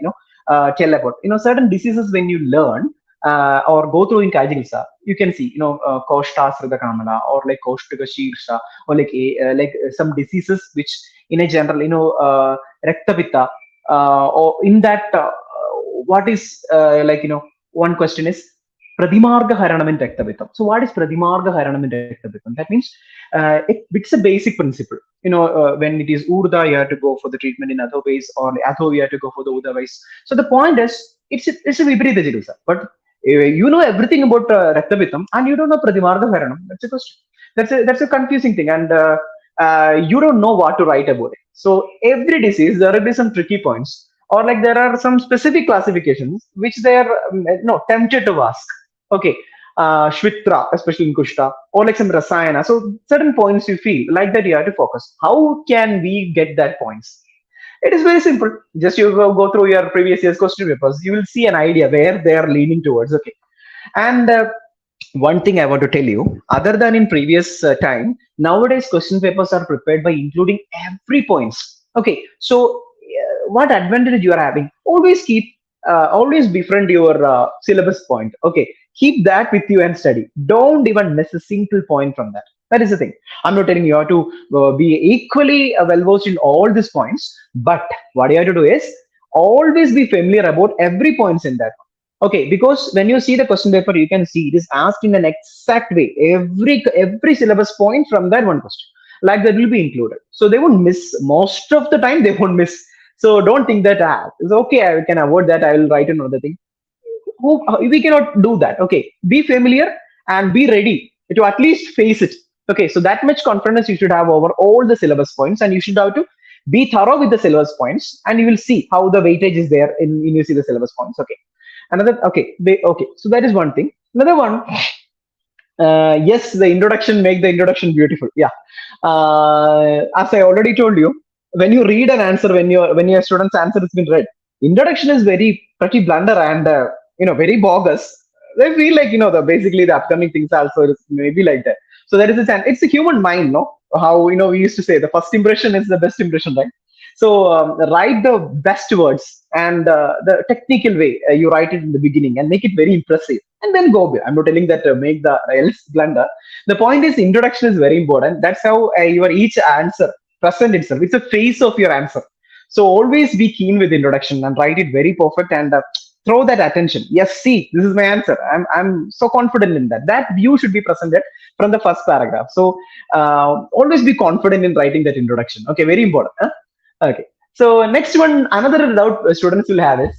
tell about certain diseases. When you learn or go through in Kajigilsa, you can see Koshta Srida Kamala, or like Koshtaka Shirsha, or like some diseases which in a general Rektapitta, or in that what is one question is Pradimarga Haranam in Rektapitam. So what is Pradimarga Haranam in Rektapitam? That means it's a basic principle. When it is Urda, you have to go for the treatment in other ways, or Atho, you have to go for the Uda ways. So the point is, it's a Viparita Chikitsa. But you know everything about Rektapitam, and you don't know Pradimarga Haranam. That's a question. That's a confusing thing, and you don't know what to write about it. So every disease, there will be some tricky points, or like there are some specific classifications which they are no tempted to ask. Okay, Shvitra, especially in Kushta, or like some Rasayana. So certain points you feel like that you have to focus. How can we get that points? It is very simple. Just you go through your previous year's question papers, you will see an idea where they are leaning towards. Okay, and one thing I want to tell you, other than in previous time, nowadays question papers are prepared by including every points. Okay, so what advantage you are having? Always befriend your syllabus point. Okay, keep that with you and study. Don't even miss a single point from that. That is the thing. I'm not telling you how to be equally well versed in all these points, but what you have to do is always be familiar about every points in that. Okay, because when you see the question paper, you can see it is asked in an exact way. Every syllabus point from that one question, like that will be included. So they won't miss most of the time. They won't miss. So don't think that it's okay. I can avoid that. I will write another thing. We cannot do that. Okay, be familiar and be ready to at least face it. Okay, so that much confidence you should have over all the syllabus points, and you should have to be thorough with the syllabus points, and you will see how the weightage is there in when you see the syllabus points. Okay, another okay. So that is one thing. Another one. Yes, the introduction make the introduction beautiful. Yeah, as I already told you, when you read an answer, when your student's answer has been read, introduction is very pretty blunder and very bogus. They feel like the basically the upcoming things also is maybe like that. So that is it's a human mind, no? How we used to say the first impression is the best impression, right? So write the best words and the technical way you write it in the beginning and make it very impressive, and then go. I'm not telling that make the else blunder. The point is introduction is very important. That's how your each answer present itself. It's a face of your answer. So always be keen with introduction and write it very perfect and throw that attention. Yes, see, this is my answer. I'm so confident in that. That view should be presented from the first paragraph. So always be confident in writing that introduction. Okay, very important. Huh? Okay. So next one, another doubt students will have is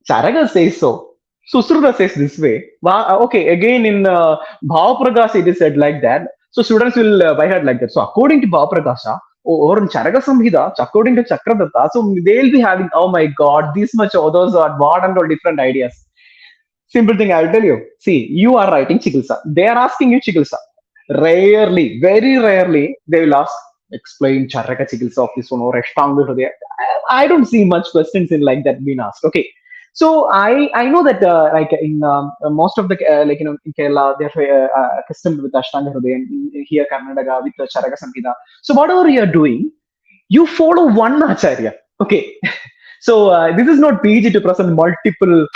Charaga says so. Susruta says this way. Okay, again in Bhavaprakash it is said like that. So students will by heart like that. So according to Bhavaprakash, or in Charaka Samhita, according to Chakradatta, so they'll be having, oh my god, this much others are what and all different ideas. Simple thing I'll tell you. See, you are writing Chikitsa. They are asking you Chikitsa. Rarely, very rarely, they will ask, explain Charaka Chikitsa of this one or Ashtanga Hridaya. I don't see much questions in like that being asked. Okay. So I know that like in most of the in Kerala they're accustomed with Ashtanga Hridaya, and here Karnataka with the Charaka Samhita. So whatever you are doing, you follow one acharya. Okay. So this is not PG to present multiple,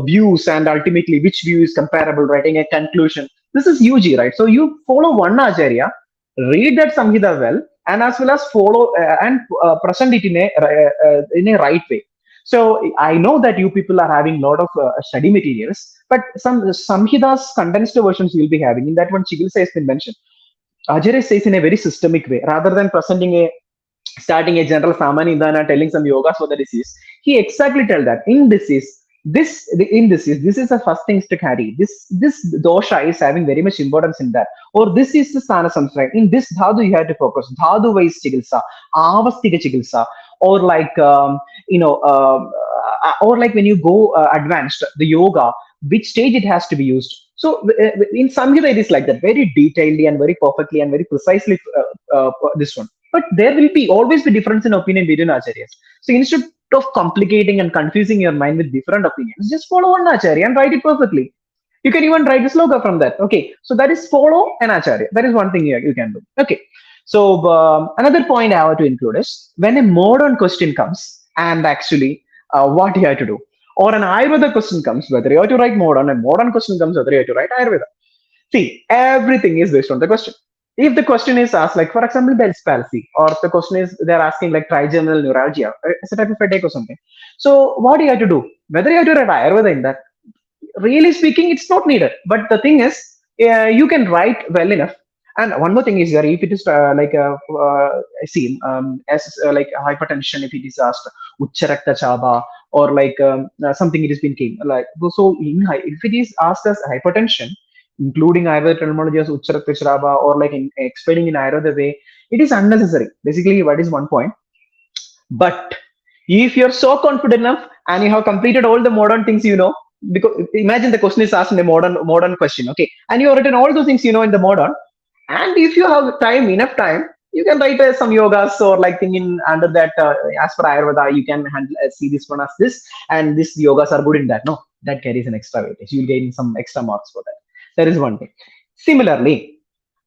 views, and ultimately which view is comparable, writing a conclusion. This is UG, right? So you follow one Acharya, read that Samhita well, and as well as follow and present it in a right way. So I know that you people are having a lot of study materials, but some Samhitas condensed versions you'll be having. In that one, Chikitsa has been mentioned. Ajay says in a very systemic way, rather than presenting a starting a general samanidana telling some yogas for the disease. He exactly tell that in disease, this is the first things to carry. This dosha is having very much importance in that. Or this is the sthana samsara. In this dhadu you have to focus. Dhadu wise chikitsa, avastika chikitsa, or like or like when you go advanced, the yoga, which stage it has to be used. So in Samhita it is like that, very detailedly and very perfectly and very precisely this one. But there will be always be difference in opinion between acharyas. So instead of complicating and confusing your mind with different opinions, just follow one acharya and write it perfectly. You can even write the sloka from that. Okay, so that is follow an acharya. That is one thing you can do. Okay, so another point I have to include is when a modern question comes, and actually what you have to do, or an Ayurveda question comes, whether you have to write modern, and modern question comes, whether you have to write Ayurveda. See, everything is based on the question. If the question is asked, like for example, Bell's palsy, or the question is they're asking like trigeminal neuralgia, it's a type of headache or something. So what do you have to do? Whether you have to write Ayurveda in that, really speaking, it's not needed. But the thing is, you can write well enough. And one more thing is that if it is I see, as like hypertension, if it is asked Ucharakta Chaba, or like something it has been came like so if it is asked as hypertension, including Ayurveda terminology as Ucharakta Chaba, or like explaining in Ayurveda way, it is unnecessary. Basically, what is one point? But if you're so confident enough and you have completed all the modern things, because imagine the question is asked in a modern question, okay, and you have written all those things in the modern, and if you have time, enough time, you can write some yogas or like thinking under that as per Ayurveda, you can handle, see this one as this, and this yogas are good in that. No, that carries an extra weightage. You'll gain some extra marks for that. That is one thing. Similarly,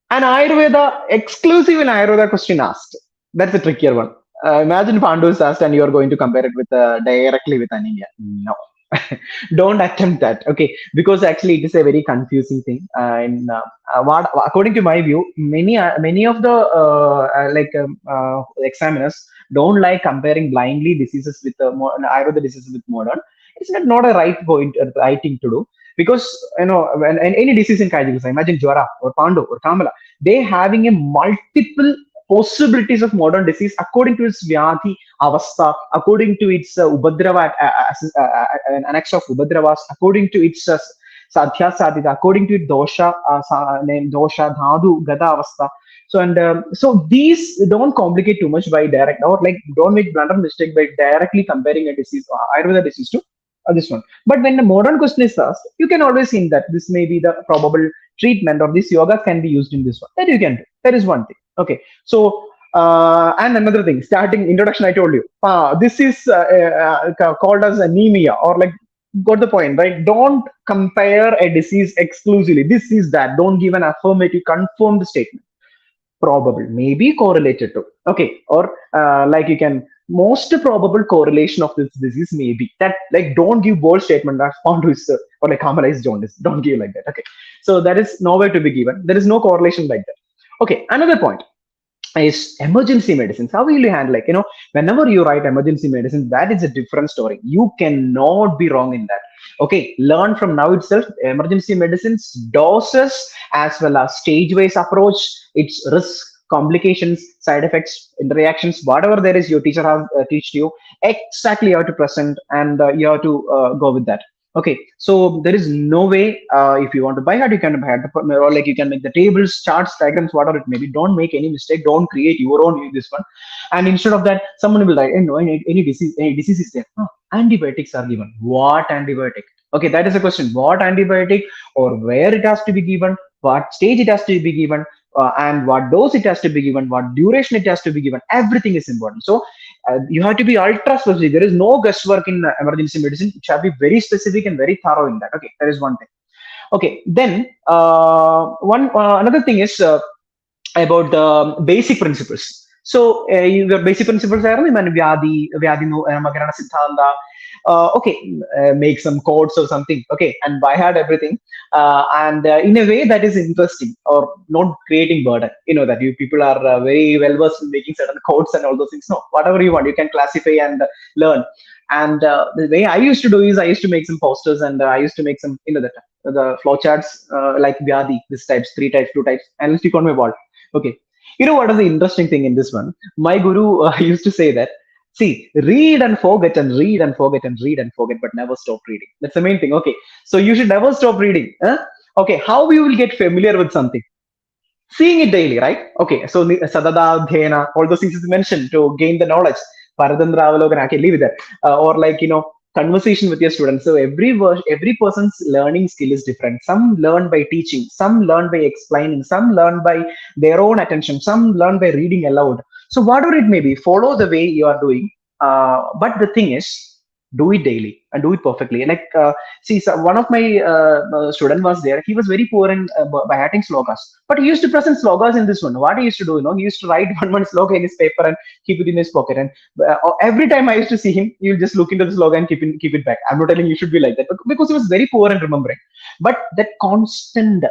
an Ayurveda exclusive in Ayurveda question asked. That's a trickier one. Imagine Pandu is asked and you are going to compare it with directly with anemia. No, don't attempt that. Okay, because actually it is a very confusing thing. What, according to my view, many of the examiners don't like comparing blindly diseases with Ayurveda diseases with modern. It's not a right point, right thing to do, because when any disease in Kajikasa, imagine Jwara or Pandu or Kamala, they having a multiple possibilities of modern disease according to its Vyadhi Avastha, according to its Ubadrava, annex of Ubadravas, according to its Sadhya Sadhita, according to its dosha, name dosha, dhadu, gada avastha. So so these don't complicate too much by direct, or like don't make blunder mistake by directly comparing a disease, Ayurveda disease to this one. But when the modern question is asked, you can always think that this may be the probable treatment, or this yoga can be used in this one. That you can do. That is one thing. Okay. So and another thing, starting introduction, I told you, this is called as anemia, or like, got the point, right? Don't compare a disease exclusively. This is that. Don't give an affirmative, confirmed statement. Probable, maybe correlated to. Okay, or like you can, most probable correlation of this disease may be that. Like, don't give bold statement that Pandu is or like Kamala is jaundice. Don't give like that. Okay, so that is nowhere to be given. There is no correlation like that. Okay, another point is emergency medicines. How will you handle, like, whenever you write emergency medicine, that is a different story. You cannot be wrong in that. Okay, learn from now itself emergency medicines, doses, as well as stage wise approach, its risk, complications, side effects, reactions, whatever there is, your teacher has teached you exactly how to present, and you have to go with that. Okay, so there is no way, if you want to buy heart, you can buy heart, or like you can make the tables, charts, diagrams, whatever it may be. Don't make any mistake. Don't create your own this one. And instead of that, someone will write, no, any disease is there. Huh, antibiotics are given. What antibiotic? Okay, that is a question. What antibiotic, or where it has to be given, what stage it has to be given, and what dose it has to be given, what duration it has to be given. Everything is important. So you have to be ultra specific. There is no guesswork in emergency medicine. It shall be very specific and very thorough in that. Okay, that is one thing. Okay, then one another thing is about the basic principles. your basic principles are Magarana Siddhanta. Okay, make some codes or something. Okay, and by heart everything, and in a way that is interesting or not creating burden. You know that you people are very well versed in making certain codes and all those things. No, whatever you want, you can classify and learn. And the way I used to do is I used to make some posters and I used to make some that the flowcharts like Vyadi, this types, three types, two types, and I'll stick on my wall. Okay. You know what is the interesting thing in this one? My guru used to say that, see, read and forget and read and forget and read and forget, but never stop reading. That's the main thing. Okay. So you should never stop reading. Huh? Okay. How you will get familiar with something? Seeing it daily, right? Okay, so sadada dhyena, all those things is mentioned to gain the knowledge. Paradandra Avalokana, I can leave it there. Or like conversation with your students. So every person's learning skill is different. Some learn by teaching, some learn by explaining, some learn by their own attention, some learn by reading aloud. So whatever it may be, follow the way you are doing. But the thing is, do it daily and do it perfectly. Like see, so one of my student was there. He was very poor in by writing slogas, but he used to present slogas in this one. What he used to do, he used to write one sloga in his paper and keep it in his pocket. And every time I used to see him, he'll just look into the slogan and keep it back. I'm not telling you should be like that, but because he was very poor in remembering. But that constant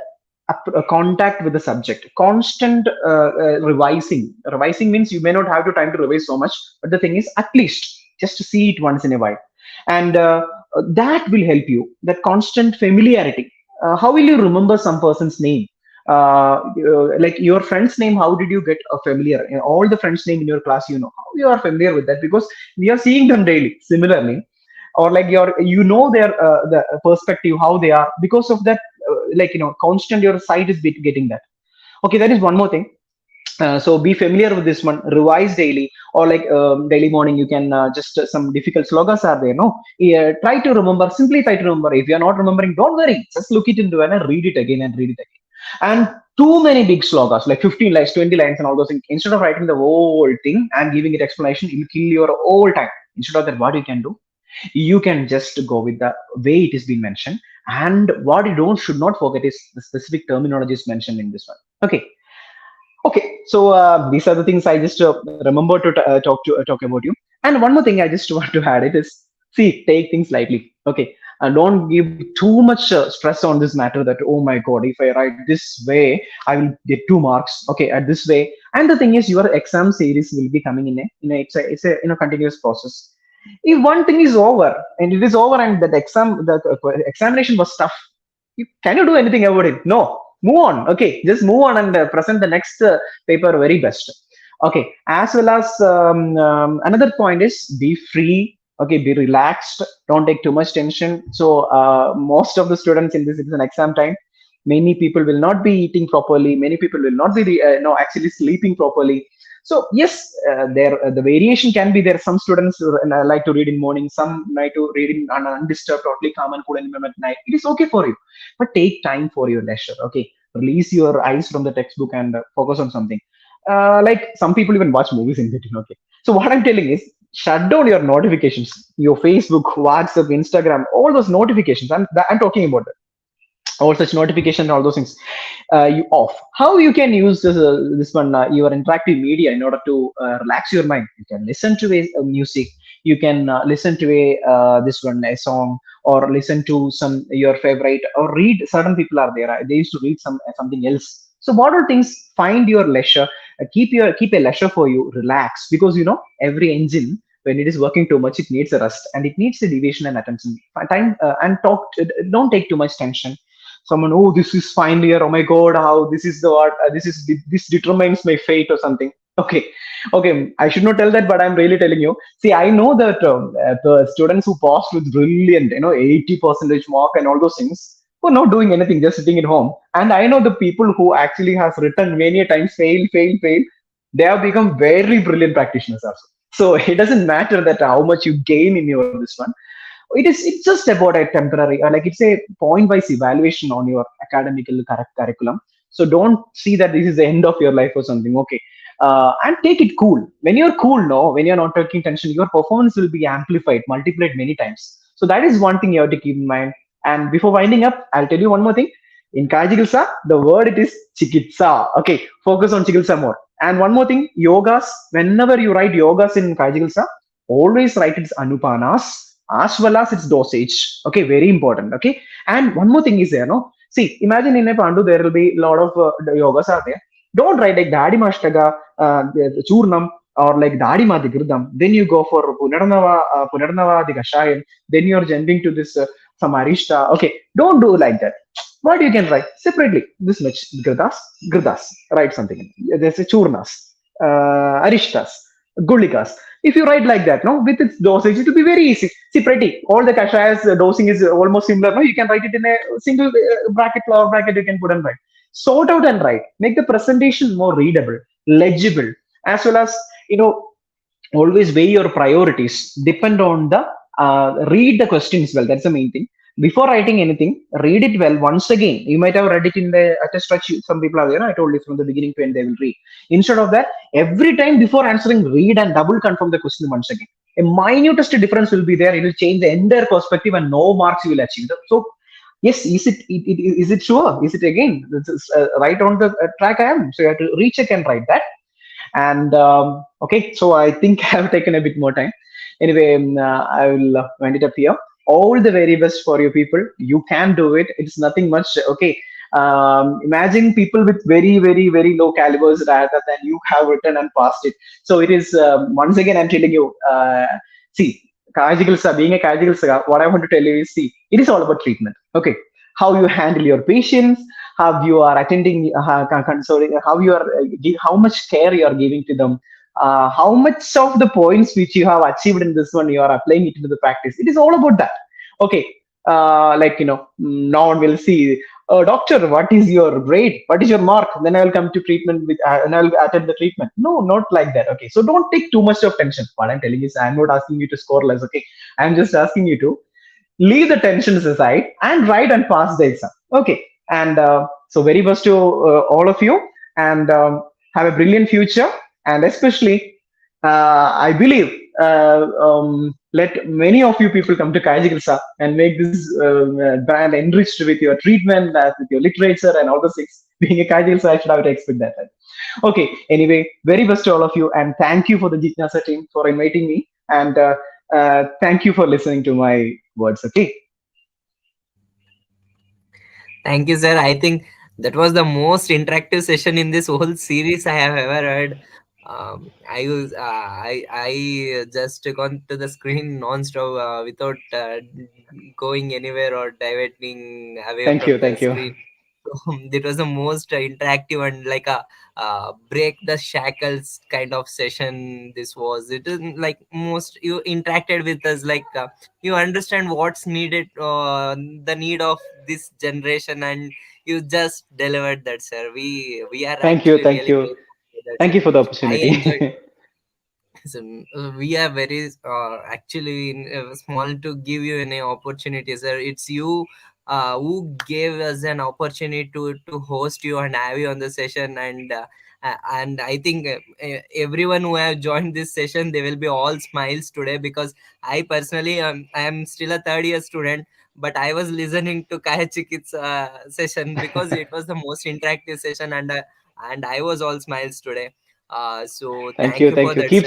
contact with the subject, constant revising. Revising means you may not have the time to revise so much, but the thing is, at least just to see it once in a while, and that will help you. That constant familiarity. How will you remember some person's name? Like your friend's name, how did you get familiar? All the friends' name in your class, how you are familiar with that because we are seeing them daily. Similarly, or like their the perspective, how they are because of that. Constant your sight is getting that. Okay, that is one more thing. So be familiar with this one, revise daily, or like daily morning you can just some difficult slogas are there, no? Yeah, try to remember, simply try to remember. If you're not remembering, don't worry, just look it into and read it again and read it again. And too many big slogas like 15 lines, 20 lines and all those things, instead of writing the whole thing and giving it explanation, it will kill your whole time. Instead of that, what you can do, you can just go with the way it is being mentioned. And what you don't should not forget is the specific terminologies mentioned in this one. Okay. Okay, so these are the things I just remember to talk about you. And one more thing I just want to add it is, see, take things lightly. Okay, and don't give too much stress on this matter. That, oh my God, if I write this way, I will get 2 marks. Okay, at this way. And the thing is, your exam series will be coming it's a continuous process. If one thing is over and it is over and that examination was tough, can you do anything about it? No, move on. Okay, just move on and present the next paper very best. Okay, as well as another point is, be free. Okay, be relaxed, don't take too much tension. So most of the students in this, it is an exam time. Many people will not be eating properly, many people will not be no actually sleeping properly. So yes, there the variation can be there. Some students like to read in morning, some like to read in undisturbed, totally calm and cool environment at night. It is okay for you, but take time for your leisure. Okay, release your eyes from the textbook and focus on something. Like some people even watch movies in between. Okay, so what I'm telling is, shut down your notifications, your Facebook, WhatsApp, Instagram, all those notifications. I'm talking about that, all such notification, all those things, you off. How you can use this one, your interactive media, in order to relax your mind? You can listen to a music, you can listen to a song, or listen to some your favorite, or read. Certain people are there, they used to read something else. So what are things? Find your leisure, keep a leisure for you, relax, because every engine, when it is working too much, it needs a rest, and it needs a deviation and attention time, and don't take too much tension. Someone, oh, this is final year, oh my God, how this is the what, this determines my fate or something. Okay, okay, I should not tell that, but I'm really telling you. See, I know that the students who passed with brilliant 80% mark and all those things, who are not doing anything, just sitting at home. And I know the people who actually has written many a times, fail, they have become very brilliant practitioners also. So it doesn't matter that how much you gain in your this one. It's just about a temporary, like it's a point wise evaluation on your academical curriculum. So don't see that this is the end of your life or something. Okay, and take it cool. When you're cool, no, when you're not taking tension, your performance will be amplified, multiplied many times. So that is one thing you have to keep in mind. And before winding up, I'll tell you one more thing. In Chikitsa, the word it is Chikitsa. Okay, focus on Chikitsa more. And one more thing, yogas, whenever you write yogas in Kajigilsa, always write its anupanas as well as its dosage. Okay, very important. Okay. And one more thing is there, no? See, imagine in a Pandu, there will be a lot of yogas are there. Don't write like Dadi Mashtaga, Churnam, or like Dadi Madhigridam. Then you go for Punarnava Digashayam. Then you're jumping to this some Arishta. Okay, don't do like that. What you can write separately, this much Gridas, write something. There's a Churnas, Arishtas, Gulikas. If you write like that, no, with its dosage, it will be very easy. See, pretty. All the Kashayas dosing is almost similar. No, you can write it in a single bracket, flower bracket. You can put and write. Sort out and write. Make the presentation more readable, legible, as well as you know always weigh your priorities depend on the read the questions well. That's the main thing. Before writing anything, read it well once again. You might have read it in the at a stretch. Some people are there, I told you from the beginning to end they will read. Instead of that, every time before answering, read and double confirm the question once again. A minutest difference will be there. It will change the entire perspective and no marks you will achieve. So yes, is it sure, is it again, this is right on the track I am. So you have to recheck and write that. And okay, so I think I have taken a bit more time. Anyway, I will wind it up here. All the very best for you people. You can do it. It's nothing much. Okay. Imagine people with very, very, very low calibers rather than you have written and passed it. So it is, once again, I'm telling you, see, being a Kajigil, what I want to tell you is, see, it is all about treatment. Okay. How you handle your patients, how you are attending, sorry, how you are, how much care you are giving to them, how much of the points which you have achieved in this one you are applying it into the practice. It is all about that. Okay, like no one will see. Doctor, what is your grade? What is your mark? Then I will come to treatment with, and I will attend the treatment. No, not like that. Okay, so don't take too much of tension. What I'm telling is, I'm not asking you to score less. Okay, I'm just asking you to leave the tensions aside and write and pass the exam. Okay, and so very best to all of you, and have a brilliant future. And especially, I believe, let many of you people come to Kajigilsa and make this brand enriched with your treatment, with your literature, and all the things. Being a Kajigilsa, I should have to expect that. Okay, anyway, very best to all of you, and thank you for the Jitnasa team for inviting me, and thank you for listening to my words. Okay, Thank you, sir. I think that was the most interactive session in this whole series I have ever heard. I just gone to the screen non-stop without going anywhere or diverting away thank you, from the thank you, screen. It was the most interactive and like a break the shackles kind of session. This was it is like most you interacted with us like you understand what's needed, the need of this generation, and you just delivered that, sir. We are thank you, actually thank really you, grateful for that, thank sir. you for the I enjoyed. opportunity. So, we are very actually small to give you any opportunity, sir. It's you who gave us an opportunity to host you and have you on the session, and I think everyone who have joined this session, they will be all smiles today, because I personally I am still a third year student, but I was listening to Kaya Chikitsa session because it was the most interactive session, and I was all smiles today. So Thank thank you, you for thank you. that, sir. Keep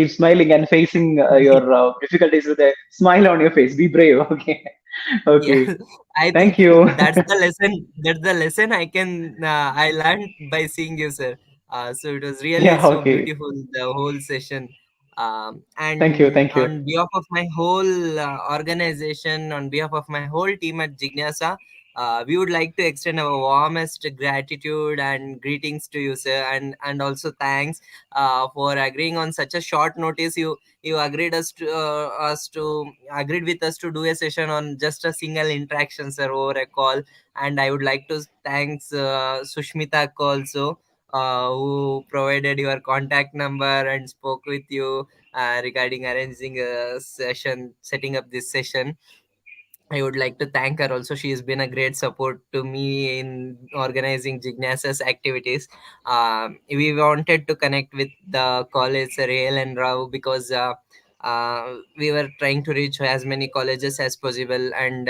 smiling, and facing your difficulties with a smile on your face. Be brave. Okay, Yeah, okay. I Thank think you. that's the lesson. That's the lesson I learned by seeing you, sir. So it was really Yeah, so okay. beautiful, the whole session. Thank you, And thank you, on behalf of my whole organization, on behalf of my whole team at Jignasa, we would like to extend our warmest gratitude and greetings to you, sir, and also thanks for agreeing on such a short notice. You agreed us to agreed with us to do a session on just a single interaction, sir, over a call. And I would like to thanks Sushmita also, who provided your contact number and spoke with you regarding arranging a session, setting up this session. I would like to thank her also. She has been a great support to me in organizing Jignasa's activities. We wanted to connect with the college, Rail and Rao, because we were trying to reach as many colleges as possible. And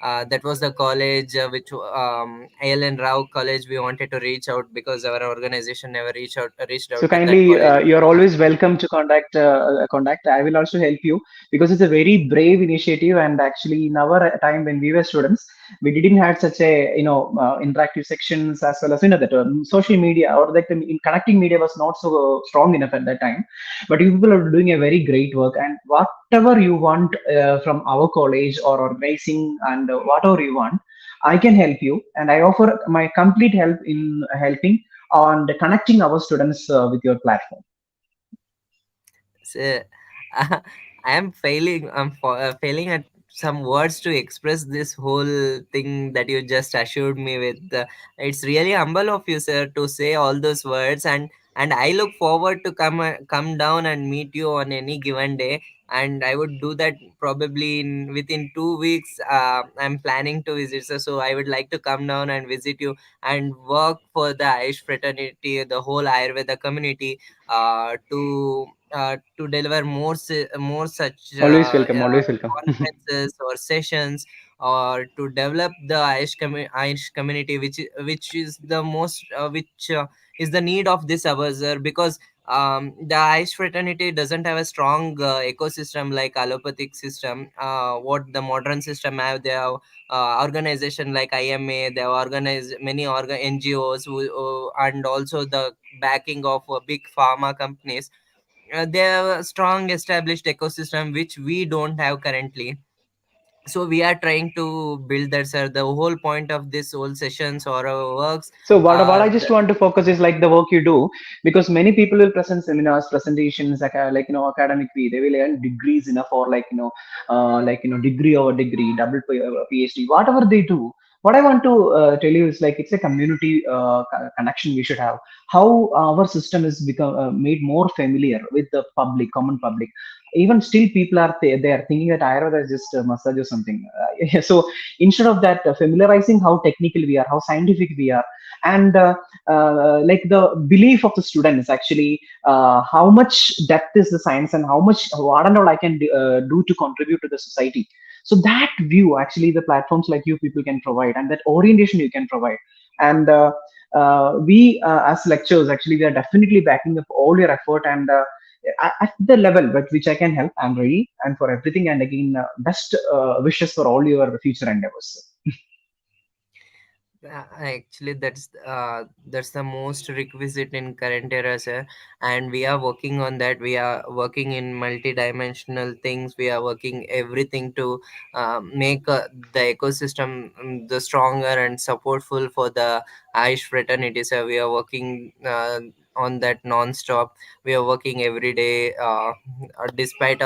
That was the college which ALN Rao College we wanted to reach out, because our organization never reached So out with that kindly, college. you're always welcome to contact. I will also help you because it's a very brave initiative. And actually, in our time when we were students, we didn't have such a interactive sections as well as that social media or that in connecting media was not so strong enough at that time. But you people are doing a very great work, and whatever you want from our college or organizing and whatever you want, I can help you, and I offer my complete help in helping on the connecting our students with your platform. So, I am failing. Failing at some words to express this whole thing that you just assured me with. It's really humble of you, sir, to say all those words, and I look forward to come down and meet you on any given day. And I would do that probably within 2 weeks. I'm planning to visit, sir, so I would like to come down and visit you and work for the Aish fraternity, the whole Ayurveda community, to deliver more such Always welcome. Always welcome. conferences or sessions, or to develop the Irish community, which is the most which is the need of this hour, sir, because the Irish fraternity doesn't have a strong ecosystem like allopathic system. What the modern system have, they have organization like IMA, they have organized many NGOs and also the backing of big pharma companies. They have a strong established ecosystem which we don't have currently. So we are trying to build that, sir. The whole point of this whole sessions or our works, So what I just the, want to focus is like the work you do, because many people will present seminars, presentations, like academic fee. They will earn degrees enough for degree over degree, PhD, whatever they do. What I want to tell you is like it's a community connection we should have. How our system is become made more familiar with the public, common public. Even still, people are they are thinking that Ayurveda is just a massage or something. So instead of that, familiarizing how technical we are, how scientific we are, and like the belief of the students actually, how much depth is the science and how much what and all I can do to contribute to the society. So that view actually the platforms like you people can provide, and that orientation you can provide. And we as lecturers actually we are definitely backing up all your effort, and at the level at which I can help, I'm ready, and for everything. And again, best wishes for all your future endeavors. Actually, that's the most requisite in current era, sir. And we are working on that. We are working in multi-dimensional things. We are working everything to make the ecosystem the stronger and supportful for the Irish fraternity, sir. We are working on that non-stop. We are working every day, despite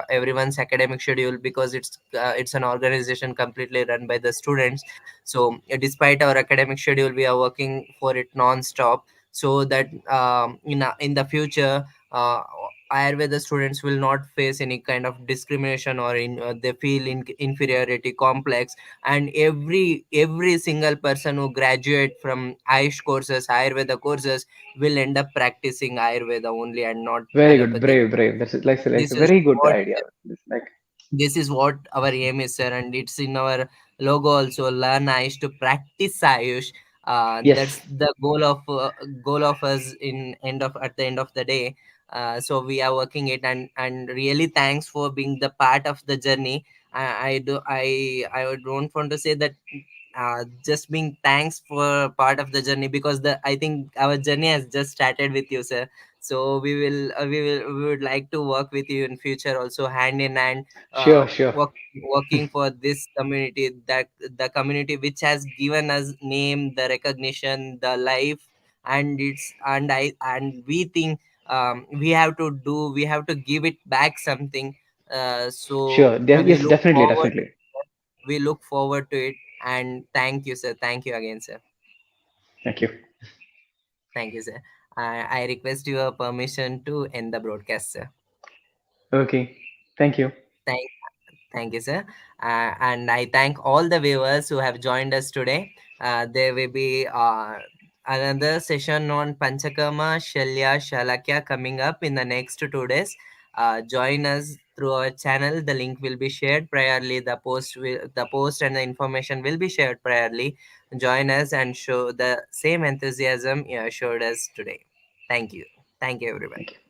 everyone's academic schedule, because it's an organization completely run by the students. So despite our academic schedule, we are working for it non-stop, so that in the future, Ayurveda students will not face any kind of discrimination, or they feel inferiority complex. And every single person who graduate from Ayurveda courses will end up practicing Ayurveda only and not Very good, allopathic. brave, brave. That's This a is very good what idea. It's like this is what our aim is, sir, and it's in our logo also. Learn Ayush to practice Ayush. That's yes, the goal of us in end of at the end of the day. So we are working it, and really thanks for being the part of the journey. I don't want to say that just being thanks for part of the journey, because the I think our journey has just started with you, sir. So we would like to work with you in future also, hand in hand, sure, sure. working for this community, that the community which has given us name, the recognition, the life. And we think we have to give it back something. Sure. So Yes, definitely, definitely. we look forward to it. And thank you, sir. Thank you again, sir. Thank you. Thank you, sir. I request your permission to end the broadcast, sir. Okay. Thank you. Thank Thank you, sir. And I thank all the viewers who have joined us today. There will be another session on Panchakarma, Shalya, Shalakya coming up in the next 2 days. Join us through our channel. The link will be shared priorly. The post and the information will be shared priorly. Join us and show the same enthusiasm you showed us today. Thank you. Thank you, everyone. Thank you.